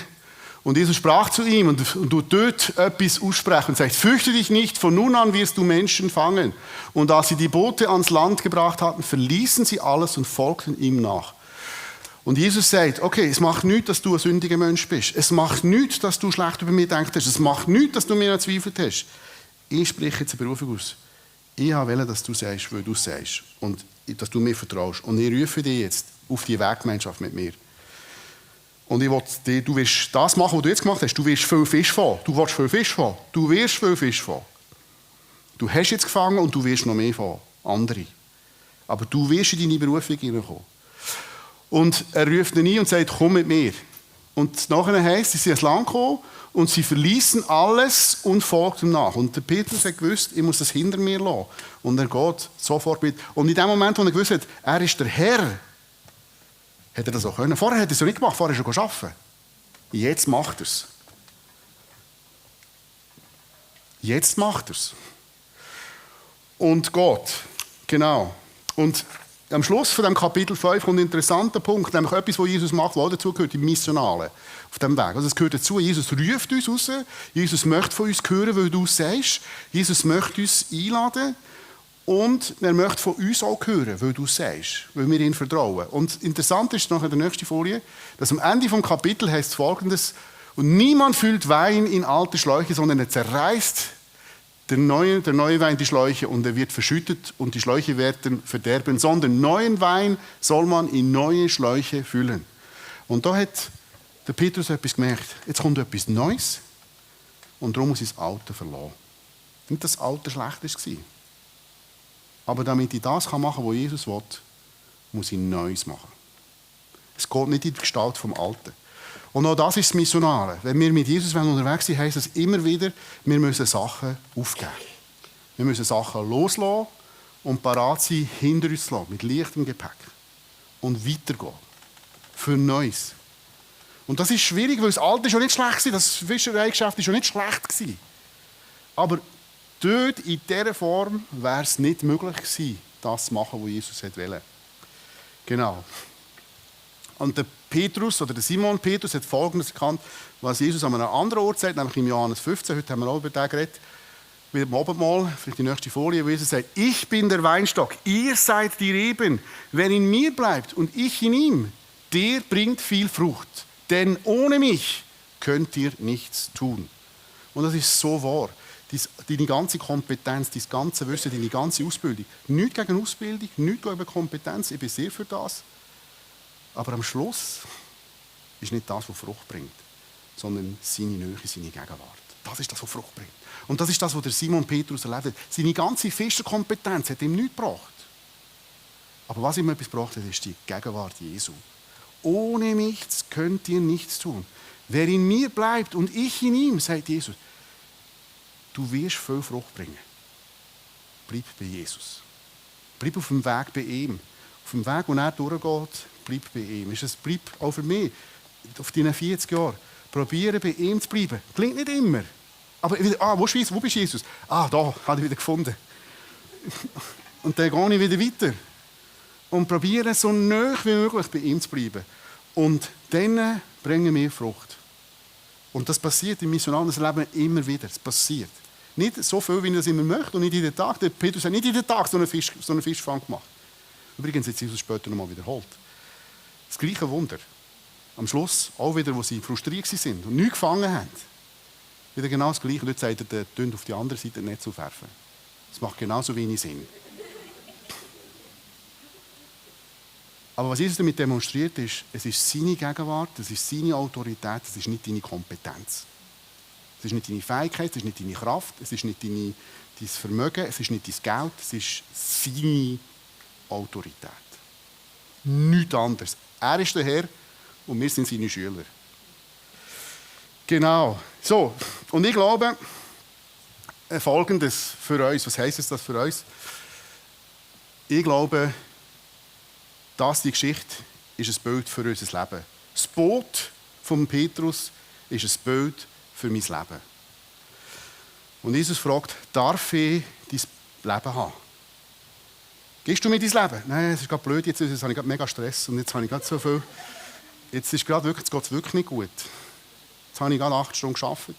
Und Jesus sprach zu ihm und tut dort etwas aussprechen und sagt, fürchte dich nicht, von nun an wirst du Menschen fangen. Und als sie die Boote ans Land gebracht hatten, verließen sie alles und folgten ihm nach. Und Jesus sagt, okay, es macht nichts, dass du ein sündiger Mensch bist. Es macht nichts, dass du schlecht über mich gedacht hast. Es macht nichts, dass du mir gezweifelt hast. Ich spreche jetzt eine Berufung aus. Ich wollte, dass du sagst, weil du sagst. Und dass du mir vertraust. Und ich rufe dich jetzt auf die Weggemeinschaft mit mir. Und ich will, du wirst das machen, was du jetzt gemacht hast. Du wirst viel Fisch fangen. Du willst viel Fisch fangen. Du wirst viel Fisch fangen. Du hast jetzt gefangen und du wirst noch mehr fangen. Andere. Aber du wirst in deine Berufung hineinkommen. Und er ruft ihn ein und sagt, komm mit mir. Und nachher heisst, sie sind ins Land gekommen und sie verließen alles und folgten ihm nach. Und der Petrus hat gewusst, ich muss das hinter mir lassen. Und er geht sofort mit. Und in dem Moment, wo er gewusst hat, er ist der Herr, hat er das auch können. Vorher hat er es ja nicht gemacht, vorher ist er arbeiten. Jetzt macht er es. Jetzt macht er es. Und geht. Genau. Und am Schluss von dem Kapitel 5 kommt ein interessanter Punkt, nämlich etwas, was Jesus macht, was auch dazu gehört, im Missionalen, auf dem Weg. Also es gehört dazu, Jesus ruft uns raus, Jesus möchte von uns hören, weil du es sagst, Jesus möchte uns einladen und er möchte von uns auch hören, weil du es sagst, weil wir ihm vertrauen. Und interessant ist nachher der nächste Folie, dass am Ende des Kapitels heißt es Folgendes, und niemand füllt Wein in alte Schläuche, sondern er zerreißt der neue Wein die Schläuche und er wird verschüttet und die Schläuche werden verderben, sondern neuen Wein soll man in neue Schläuche füllen. Und da hat der Petrus etwas gemerkt. Jetzt kommt etwas Neues und darum muss ich das Alte verlassen. Nicht, dass das Alte schlecht war. Aber damit ich das machen kann, was Jesus will, muss ich Neues machen. Es geht nicht in die Gestalt vom Alten. Und auch das ist das Missionare. Wenn wir mit Jesus unterwegs sind, heisst es immer wieder, wir müssen Sachen aufgeben. Wir müssen Sachen loslassen und parat sein, hinter uns zu lassen, mit leichtem Gepäck. Und weitergehen. Für Neues. Und das ist schwierig, weil das Alte schon nicht schlecht war. Das Fischereigeschäft war schon nicht schlecht. Aber dort, in dieser Form, wäre es nicht möglich gewesen, das zu machen, was Jesus wollte. Genau. Und der Petrus, oder der Simon Petrus, hat Folgendes erkannt, was Jesus an einem anderen Ort sagt, nämlich im Johannes 15, heute haben wir auch über den geredet, wieder am Abendmahl, vielleicht die nächste Folie, wo Jesus sagt, ich bin der Weinstock, ihr seid die Reben. Wer in mir bleibt und ich in ihm, der bringt viel Frucht. Denn ohne mich könnt ihr nichts tun. Und das ist so wahr. Deine ganze Kompetenz, dein ganze Wissen, deine ganze Ausbildung. Nichts gegen Ausbildung, nichts gegen Kompetenz, ich bin sehr für das. Aber am Schluss ist nicht das, was Frucht bringt, sondern seine Nähe, seine Gegenwart. Das ist das, was Frucht bringt. Und das ist das, was der Simon Petrus erlebt hat. Seine ganze Fischerkompetenz hat ihm nichts gebracht. Aber was ihm etwas gebracht hat, ist die Gegenwart Jesu. Ohne mich könnt ihr nichts tun. Wer in mir bleibt und ich in ihm, sagt Jesus, du wirst viel Frucht bringen. Bleib bei Jesus. Bleib auf dem Weg bei ihm. Auf dem Weg, wo er durchgeht, bleib bei ihm. Bleib auch für mich auf deinen 40 Jahren. Probiere bei ihm zu bleiben. Klingt nicht immer. Aber wieder, wo bist Jesus? Da, habe ich wieder gefunden. Und dann gehe ich wieder weiter. Und probiere so nahe wie möglich bei ihm zu bleiben. Und dann bringen wir Frucht. Und das passiert im missionalen Leben immer wieder. Es passiert. Nicht so viel, wie ich das immer möchte. Und nicht jeden Tag. Der Petrus hat nicht jeden Tag so einen Fischfang gemacht. Übrigens hat Jesus später nochmal wiederholt. Das gleiche Wunder. Am Schluss, auch wieder, wo sie frustriert waren und nichts gefangen haben. Wieder genau das Gleiche. Und dort sagt er, auf die andere Seite nicht zu werfen. Das macht genauso wenig Sinn. Aber was Jesus damit demonstriert ist, es ist seine Gegenwart, es ist seine Autorität, es ist nicht deine Kompetenz. Es ist nicht deine Fähigkeit, es ist nicht deine Kraft, es ist nicht dein Vermögen, es ist nicht dein Geld, es ist seine Autorität. Nichts anderes. Er ist der Herr und wir sind seine Schüler. Genau. So, und ich glaube, Folgendes für uns. Was heisst das für uns? Ich glaube, die Geschichte ist ein Bild für unser Leben. Das Boot von Petrus ist ein Bild für mein Leben. Und Jesus fragt, darf ich dein Leben haben? Gehst du mir dein Leben? Nein, es ist gerade blöd, jetzt habe ich gerade mega Stress und jetzt habe ich gerade so viel. Jetzt ist gerade wirklich, jetzt geht es wirklich nicht gut. Jetzt habe ich gerade 8 Stunden gearbeitet.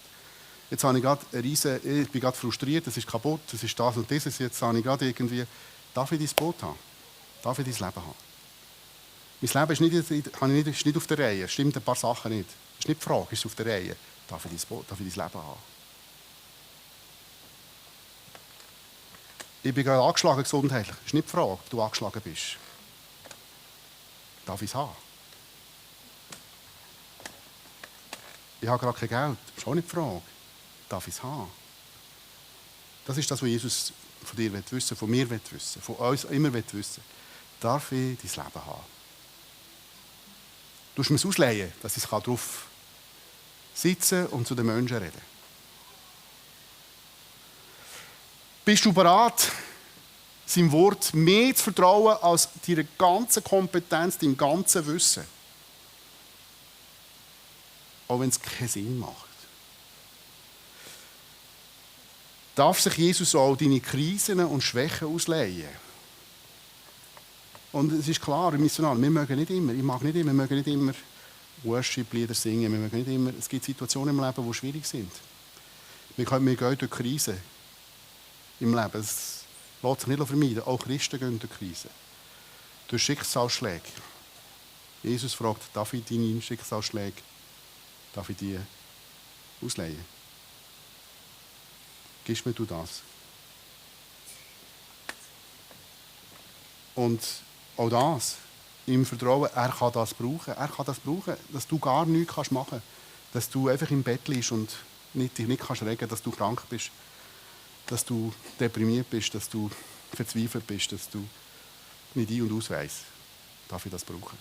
Jetzt habe ich gerade ich bin gerade frustriert, es ist kaputt, es ist das und dieses. Jetzt habe ich gerade irgendwie, darf ich dein Boot haben? Darf ich dein Leben haben? Mein Leben ist nicht auf der Reihe. Es stimmt ein paar Sachen nicht. Das ist nicht die Frage, ist es auf der Reihe. Darf ich dein Leben haben? Ich bin gerade angeschlagen gesundheitlich. Das ist nicht die Frage, ob du angeschlagen bist. Darf ich es haben? Ich habe gerade kein Geld. Das ist auch nicht die Frage. Darf ich es haben? Das ist das, was Jesus von dir wissen will, von mir wissen will, von uns immer wissen will. Darf ich dein Leben haben? Du musst mir es ausleihen, dass ich darauf sitzen und zu den Menschen reden. Bist du bereit, seinem Wort mehr zu vertrauen als deiner ganzen Kompetenz, deinem ganzen Wissen? Auch wenn es keinen Sinn macht. Darf sich Jesus auch deine Krisen und Schwächen ausleihen? Und es ist klar, wir Missionare, wir mögen nicht immer, wir mögen nicht immer Worship-Lieder singen, wir mögen nicht immer, es gibt Situationen im Leben, die schwierig sind. Wir gehen durch Krisen im Leben. Es lässt sich nicht vermeiden. Auch Christen gehen durch Krisen. Durch Schicksalsschläge. Jesus fragt, darf ich deine Schicksalsschläge, darf ich die ausleihen? Gibst mir du das? Und auch das, im Vertrauen, er kann das brauchen. Er kann das brauchen, dass du gar nichts machen kannst. Dass du einfach im Bett liegst und dich nicht kannst regen, dass du krank bist. Dass du deprimiert bist, dass du verzweifelt bist, dass du nicht ein- und ausweisst. Darf ich das brauchen?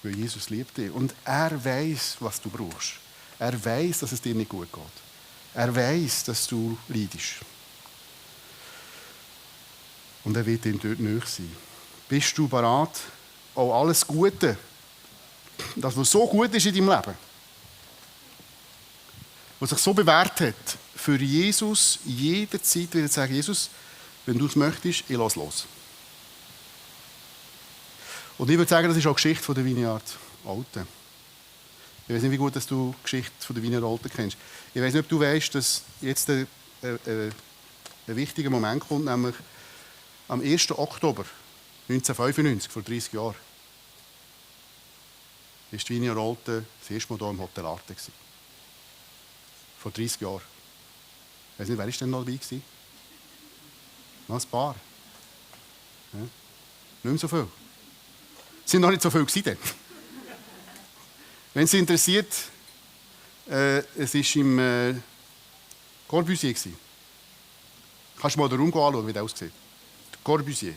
Weil Jesus liebt dich. Und er weiß, was du brauchst. Er weiß, dass es dir nicht gut geht. Er weiß, dass du leidest. Und er wird dir dort nahe sein. Bist du bereit, auch alles Gute, das, was so gut ist in deinem Leben, was sich so bewährt hat, für Jesus jederzeit wieder zu sagen, Jesus, wenn du es möchtest, ich lasse los. Und ich würde sagen, das ist auch die Geschichte von der Vineyard Alten. Ich weiß nicht, wie gut dass du die Geschichte von der Vineyard Alten kennst. Ich weiß nicht, ob du weißt, dass jetzt ein wichtiger Moment kommt, nämlich am 1. Oktober 1995, vor 30 Jahren, war die Vineyard Alten das erste Mal hier im Hotel Arte. Vor 30 Jahren. Ich weiß nicht, wer war denn noch dabei? Noch ein paar. Ja. Nicht mehr so viel. Es waren noch nicht so viele gewesen. Wenn es Sie interessiert, es war im Corbusier. Kannst du mal den Raum anschauen, wie der aussieht? Der Corbusier.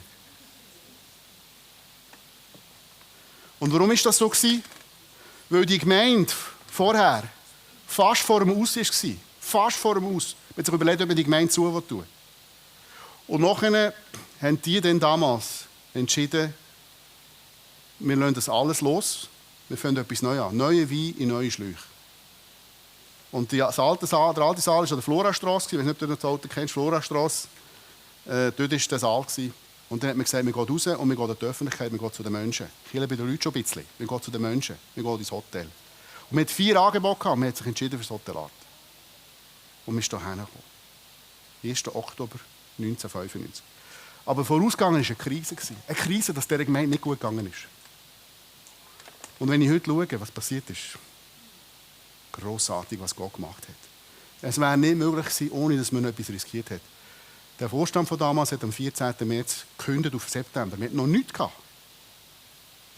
Und warum war das so? Weil die Gemeinde vorher fast vor dem Aus war. Fast vor dem Aus. Man hat sich überlegt, ob man die Gemeinde zu tun. Und nachher haben die dann damals entschieden, wir lassen das alles los, wir fangen etwas Neues an. Neue Wein in neue Schläuche. Und der alte Saal war an der Florastrasse. Ich weiß nicht, ob du das Auto kennst, Florastrasse. Dort war der Saal. Und dann hat man gesagt, wir gehen raus und wir gehen in die Öffentlichkeit, wir gehen zu den Menschen. Ich bei den Leuten schon ein bisschen. Wir gehen zu den Menschen, wir gehen ins Hotel. Und wir hatten 4 Angebote gehabt, und man hat sich entschieden für das Hotel Art. Und wir sind hierher gekommen. 1. Oktober 1995. Aber vorausgegangen war eine Krise. Eine Krise, dass dieser Gemeinde nicht gut gegangen ist. Und wenn ich heute schaue, was passiert ist, grossartig, was Gott gemacht hat. Es wäre nicht möglich gewesen, ohne dass man noch etwas riskiert hat. Der Vorstand von damals hat am 14. März gekündigt auf September. Wir hatten noch nichts gehabt.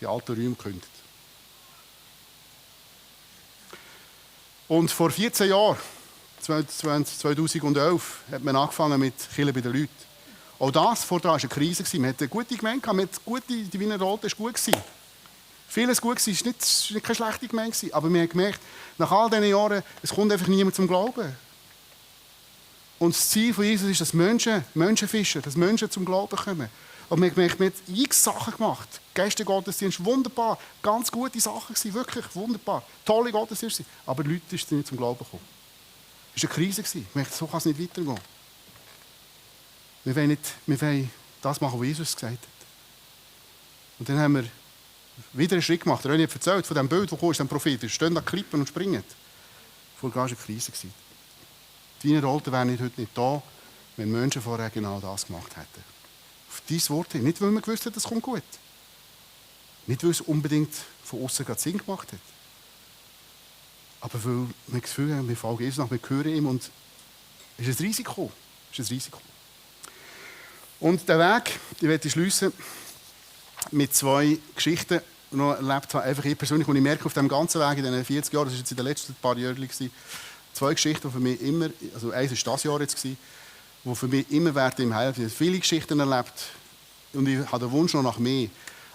Die alten Räume gekündigt. Und vor 14 Jahren, 2011, hat man angefangen mit Kirche bei den Leuten. Auch das vor war eine Krise. Man hatte eine gute Gemeinde, die Wiener Rote war gut. Vieles gut, es war nicht keine schlechte Gemeinde. Aber wir haben gemerkt, nach all diesen Jahren, es kommt einfach niemand zum Glauben. Und das Ziel von Jesus ist, dass Menschen fischen, dass Menschen zum Glauben kommen. Und wir haben x Sachen gemacht. Gästegottesdienst, wunderbar. Ganz gute Sachen gewesen, wirklich wunderbar. Tolle Gottesdienste. Aber die Leute sind nicht zum Glauben gekommen. Es war eine Krise. So kann es nicht weitergehen. Wir wollen das machen, was Jesus gesagt hat. Und dann haben wir wieder einen Schritt gemacht. René hat erzählt von dem Bild, das kam, ist ein Prophet. Sie stehen an Klippen und springen. Vorher war eine Krise. Die Wiener Olten wären heute nicht da, wenn Menschen vorher genau das gemacht hätten. Auf dieses Wort hin. Nicht, weil man gewusst hat, es kommt gut. Nicht, weil es unbedingt von außen gerade Sinn gemacht hat. Aber weil wir das Gefühl haben, wir folgen Jesus nach, wir hören ihm und es ist ein Risiko. Und der Weg, ich werde schliessen mit 2 Geschichten, die ich noch erlebt habe. Einfach ich persönlich, und ich merke auf dem ganzen Weg in diesen 40 Jahren, das war jetzt in den letzten paar Jahren, 2 Geschichten, die für mich immer, also eins war das Jahr jetzt, die für mich immer werden im Heil. Ich habe viele Geschichten erlebt und ich habe den Wunsch noch nach mehr.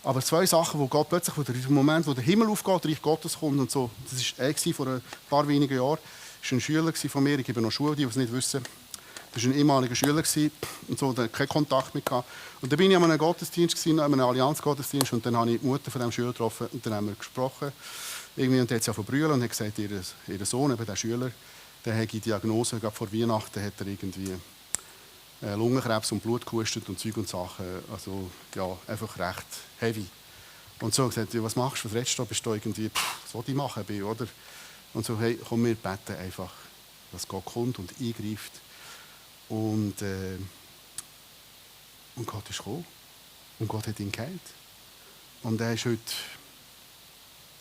Aber 2 Sachen, wo Gott plötzlich, im Moment, wo der Himmel aufgeht, Reich Gottes kommt und so. Das war vor ein paar wenigen Jahren. Das war ein Schüler von mir, ich gebe noch Schule, die es nicht wissen. Das war ein ehemaliger Schüler und so, der keinen Kontakt mehr hatte. Und dann bin ich an einem Gottesdienst, an einem Allianz-Gottesdienst, und dann habe ich die Mutter von diesem Schüler getroffen und dann haben wir gesprochen. Irgendwie, und dann hat sie verbrüllt und hat gesagt, ihr Sohn, eben der Schüler, der hat die Diagnose, gerade vor Weihnachten hat er irgendwie Lungenkrebs und Blut gehustet und Zeug und Sachen. Also ja, einfach recht heavy. Und so gesagt, was machst du, was redest du, bist du irgendwie, was soll ich machen, oder? Und so, hey, komm, wir beten einfach, dass Gott kommt und eingreift. Und Gott ist gekommen. Und Gott hat ihn geheilt. Und er ist heute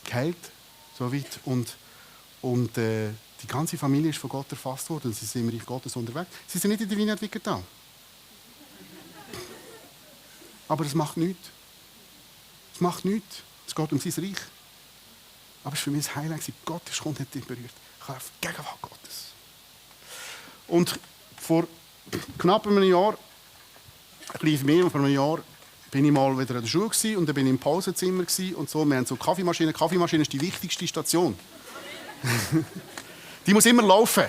geheilt, so weit. Und die ganze Familie ist von Gott erfasst worden. Sie sind im Reich Gottes unterwegs. Sie sind nicht in der Wiener Wickertal. Aber das macht nichts. Es macht nichts. Es geht um sein Reich. Aber es war für mich ein Highlight. Gott ist gekommen und hat dich berührt. Ich habe die Gegenwart Gottes. Und vor knapp einem Jahr, ein bisschen mehr als einem Jahr, bin ich mal wieder an der Schule gewesen, und dann bin ich im Pausenzimmer und so. Wir haben so Kaffeemaschine. Die Kaffeemaschine ist die wichtigste Station. Die muss immer laufen.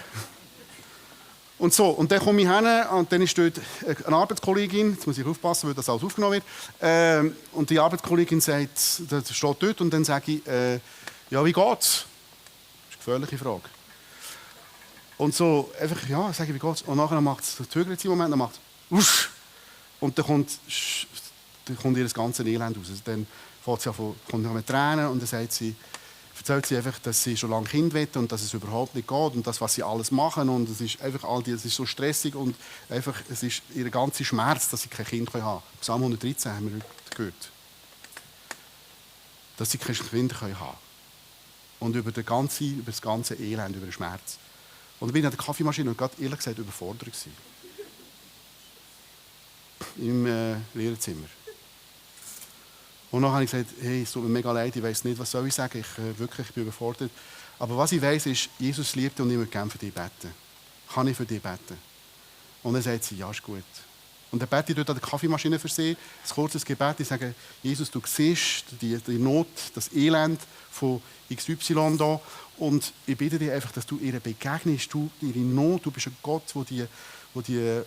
Und so, und dann komme ich hin und dann ist dort eine Arbeitskollegin, jetzt muss ich aufpassen, weil das alles aufgenommen wird, und die Arbeitskollegin sagt, das steht dort, und dann sage ich, ja, wie geht's? Das ist eine gefährliche Frage. Und so, einfach, ja, sage ich, wie geht's? Und nachher macht es, zögert sie im Moment, dann macht es, usch, und dann kommt ihr das ganze Elend raus. Dann kommt sie mit Tränen und dann erzählt sie einfach, dass sie schon lange Kind will und dass es überhaupt nicht geht und das, was sie alles machen, und es ist einfach es ist so stressig und einfach, es ist ihr ganzer Schmerz, dass sie kein Kind haben können. Psalm 113 haben wir heute gehört. Dass sie kein Kind haben können. Und über das ganze Elend, über den Schmerz. Und dann bin ich an der Kaffeemaschine und gerade ehrlich gesagt überfordert gewesen. Im Lehrerzimmer. Und dann habe ich gesagt, hey, es tut mir mega leid, ich weiss nicht, was soll ich sagen, ich bin überfordert. Aber was ich weiss ist, Jesus liebt und ich würde gerne für dich beten. Kann ich für dich beten? Und dann sagt sie, ja, ist gut. Und dann bete ich dort an der Kaffeemaschine für sie, ein kurzes Gebet, ich sage, Jesus, du siehst die Not, das Elend von XY da, und ich bitte dich einfach, dass du ihr begegnest, ihre Not, du bist ein Gott, der die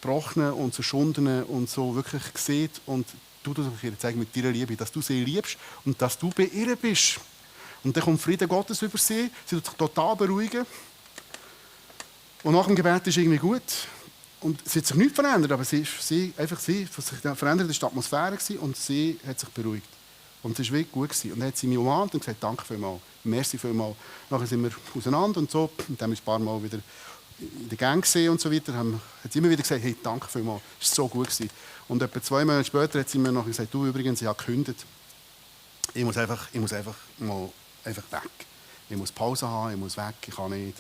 Gebrochenen und Zerschundenen und so wirklich sieht, und du ihr zeigen mit deiner Liebe, dass du sie liebst und dass du bei ihr bist. Und dann kommt Frieden Gottes über sie tut sich total beruhigen. Und nach dem Gebet ist irgendwie gut. Und es hat sich nichts verändert, aber was sich verändert ist die Atmosphäre und sie hat sich beruhigt. Und es war wirklich gut gewesen. Und dann hat sie mich umarmt und gesagt, danke vielmals, merci vielmals. Nachher sind wir auseinander und so. Und dann haben wir ein paar Mal wieder in der Gang gesehen und so weiter. Hat sie immer wieder gesagt, hey, danke vielmals, es war so gut gewesen. Und etwa 2 Monate später hat sie mir noch gesagt, du übrigens, ich habe gekündigt. Ich muss einfach weg. Ich muss Pause haben, ich muss weg, ich kann nicht.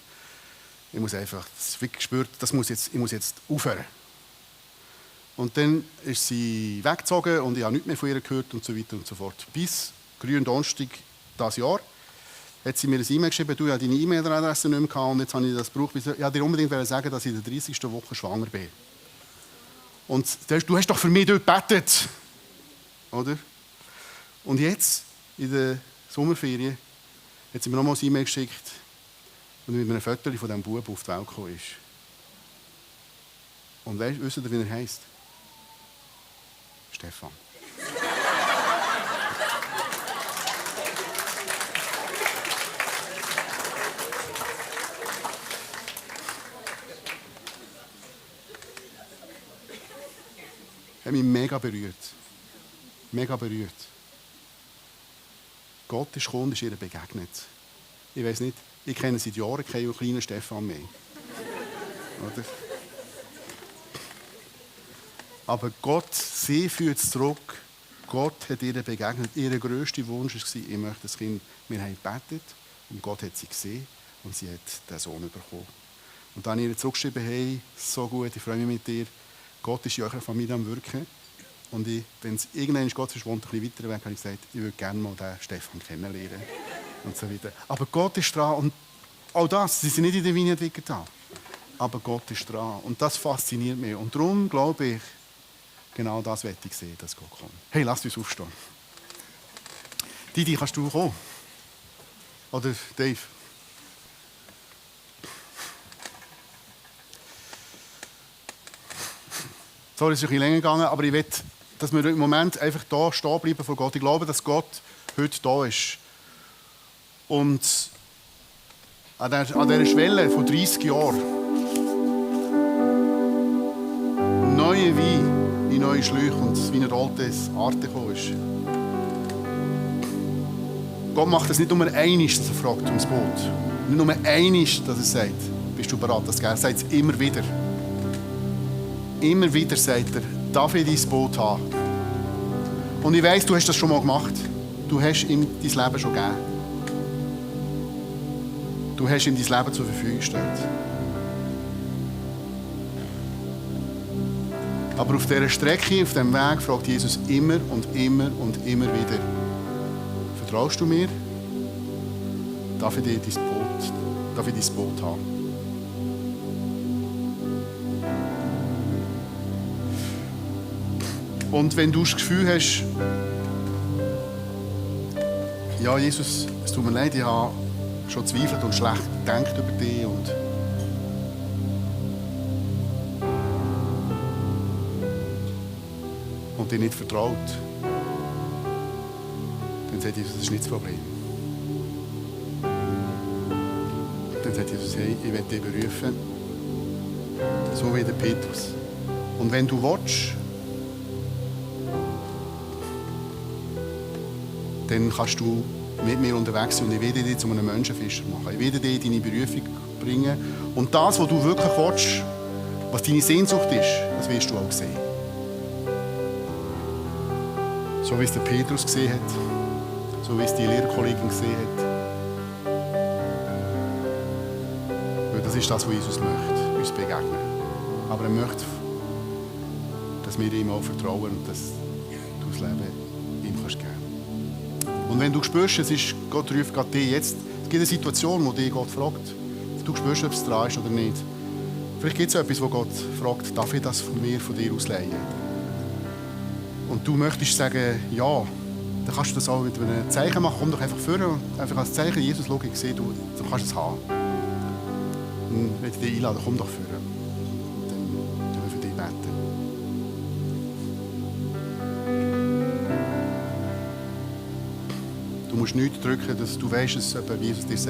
Ich muss einfach, das wirklich gespürt, ich muss jetzt aufhören. Und dann ist sie weggezogen und ich habe nichts mehr von ihr gehört und so weiter und so fort. Bis grünen Donnerstag dieses Jahr hat sie mir eine E-Mail geschrieben, du, ich hatte deine E-Mail-Adresse nicht mehr gehabt und jetzt habe ich das gebraucht. Ich wollte dir unbedingt sagen, dass ich in der 30. Woche schwanger bin. Und du hast doch für mich dort gebetet. Oder? Und jetzt, in der Sommerferien, hat sie mir nochmals eine E-Mail geschickt und mit einem Foto von diesem Bub auf die Welt gekommen ist. Und wisst ihr, wie er heisst? Stefan. Hat mich mega berührt. Mega berührt. Gott ist gekommen und ist ihr begegnet. Ich weiss nicht, ich kenne seit Jahren keinen kleinen Stefan mehr. Oder? Aber Gott, sie führt es zurück. Gott hat ihr begegnet. Ihr grösster Wunsch war, ich möchte das Kind. Wir haben gebetet und Gott hat sie gesehen und sie hat den Sohn bekommen. Und dann ihr zurückgeschrieben, hey, so gut, ich freue mich mit dir. Gott ist in eurer Familie am Wirken. Und wenn es irgendwann Gott ist, wohnt ein bisschen weiter weg, habe ich gesagt, ich würde gerne mal den Stefan kennenlernen. Und so weiter. Aber Gott ist dran. Und auch das, sie sind nicht in der Vignette Wiggertal. Aber Gott ist dran. Und das fasziniert mich. Und darum glaube ich, genau das möchte ich sehen, dass Gott kommt. Hey, lasst uns aufstehen. Didi, kannst du kommen? Oder Dave? Sorry, es ist ein bisschen länger gegangen, aber ich will, dass wir im Moment einfach da stehen bleiben vor Gott. Ich glaube, dass Gott heute da ist. Und an dieser Schwelle von 30 Jahren neue Wein in neue Schläuche und wie ein altes Arte gekommen ist. Gott macht es nicht nur einmal, dass er fragt ums Boot. Nicht nur einmal, dass er sagt, bist du bereit, das zu geben. Er sagt es immer wieder. Immer wieder sagt er, darf ich dein Boot haben? Und ich weiss, du hast das schon mal gemacht. Du hast ihm dein Leben schon gegeben. Du hast ihm dein Leben zur Verfügung gestellt. Aber auf dieser Strecke, auf diesem Weg, fragt Jesus immer und immer und immer wieder, vertraust du mir? Darf ich dein Boot haben? Und wenn du das Gefühl hast, ja, Jesus, es tut mir leid, ich habe schon zweifelt und schlecht gedacht über dich und dir nicht vertraut, dann sagt Jesus, das ist nicht das Problem. Dann sagt Jesus, hey, ich werde dich berufen, so wie der Petrus. Und wenn du willst, dann kannst du mit mir unterwegs sein und ich werde dich zu einem Menschenfischer machen. Ich werde dich in deine Berufung bringen. Und das, was du wirklich willst, was deine Sehnsucht ist, das wirst du auch sehen. So wie es der Petrus gesehen hat, so wie es die Lehrkollegin gesehen hat. Weil das ist das, was Jesus möchte, uns begegnen. Aber er möchte, dass wir ihm auch vertrauen und dass du das Leben ihm kannst geben. Und wenn du spürst, Gott ruft gerade dich jetzt, es gibt eine Situation, wo dich Gott fragt, du spürst, ob es dran ist oder nicht. Vielleicht gibt es etwas, wo Gott fragt, darf ich das von dir ausleihen? Und du möchtest sagen, ja, dann kannst du das auch mit einem Zeichen machen. Komm doch einfach vor und einfach als Zeichen, Jesus, schau, ich sehe, du kannst es haben. Dann möchte ich dich einladen, komm doch vor. Und dann wir für dich beten. Du musst nichts drücken, dass du weißt, dass Jesus dir sagt.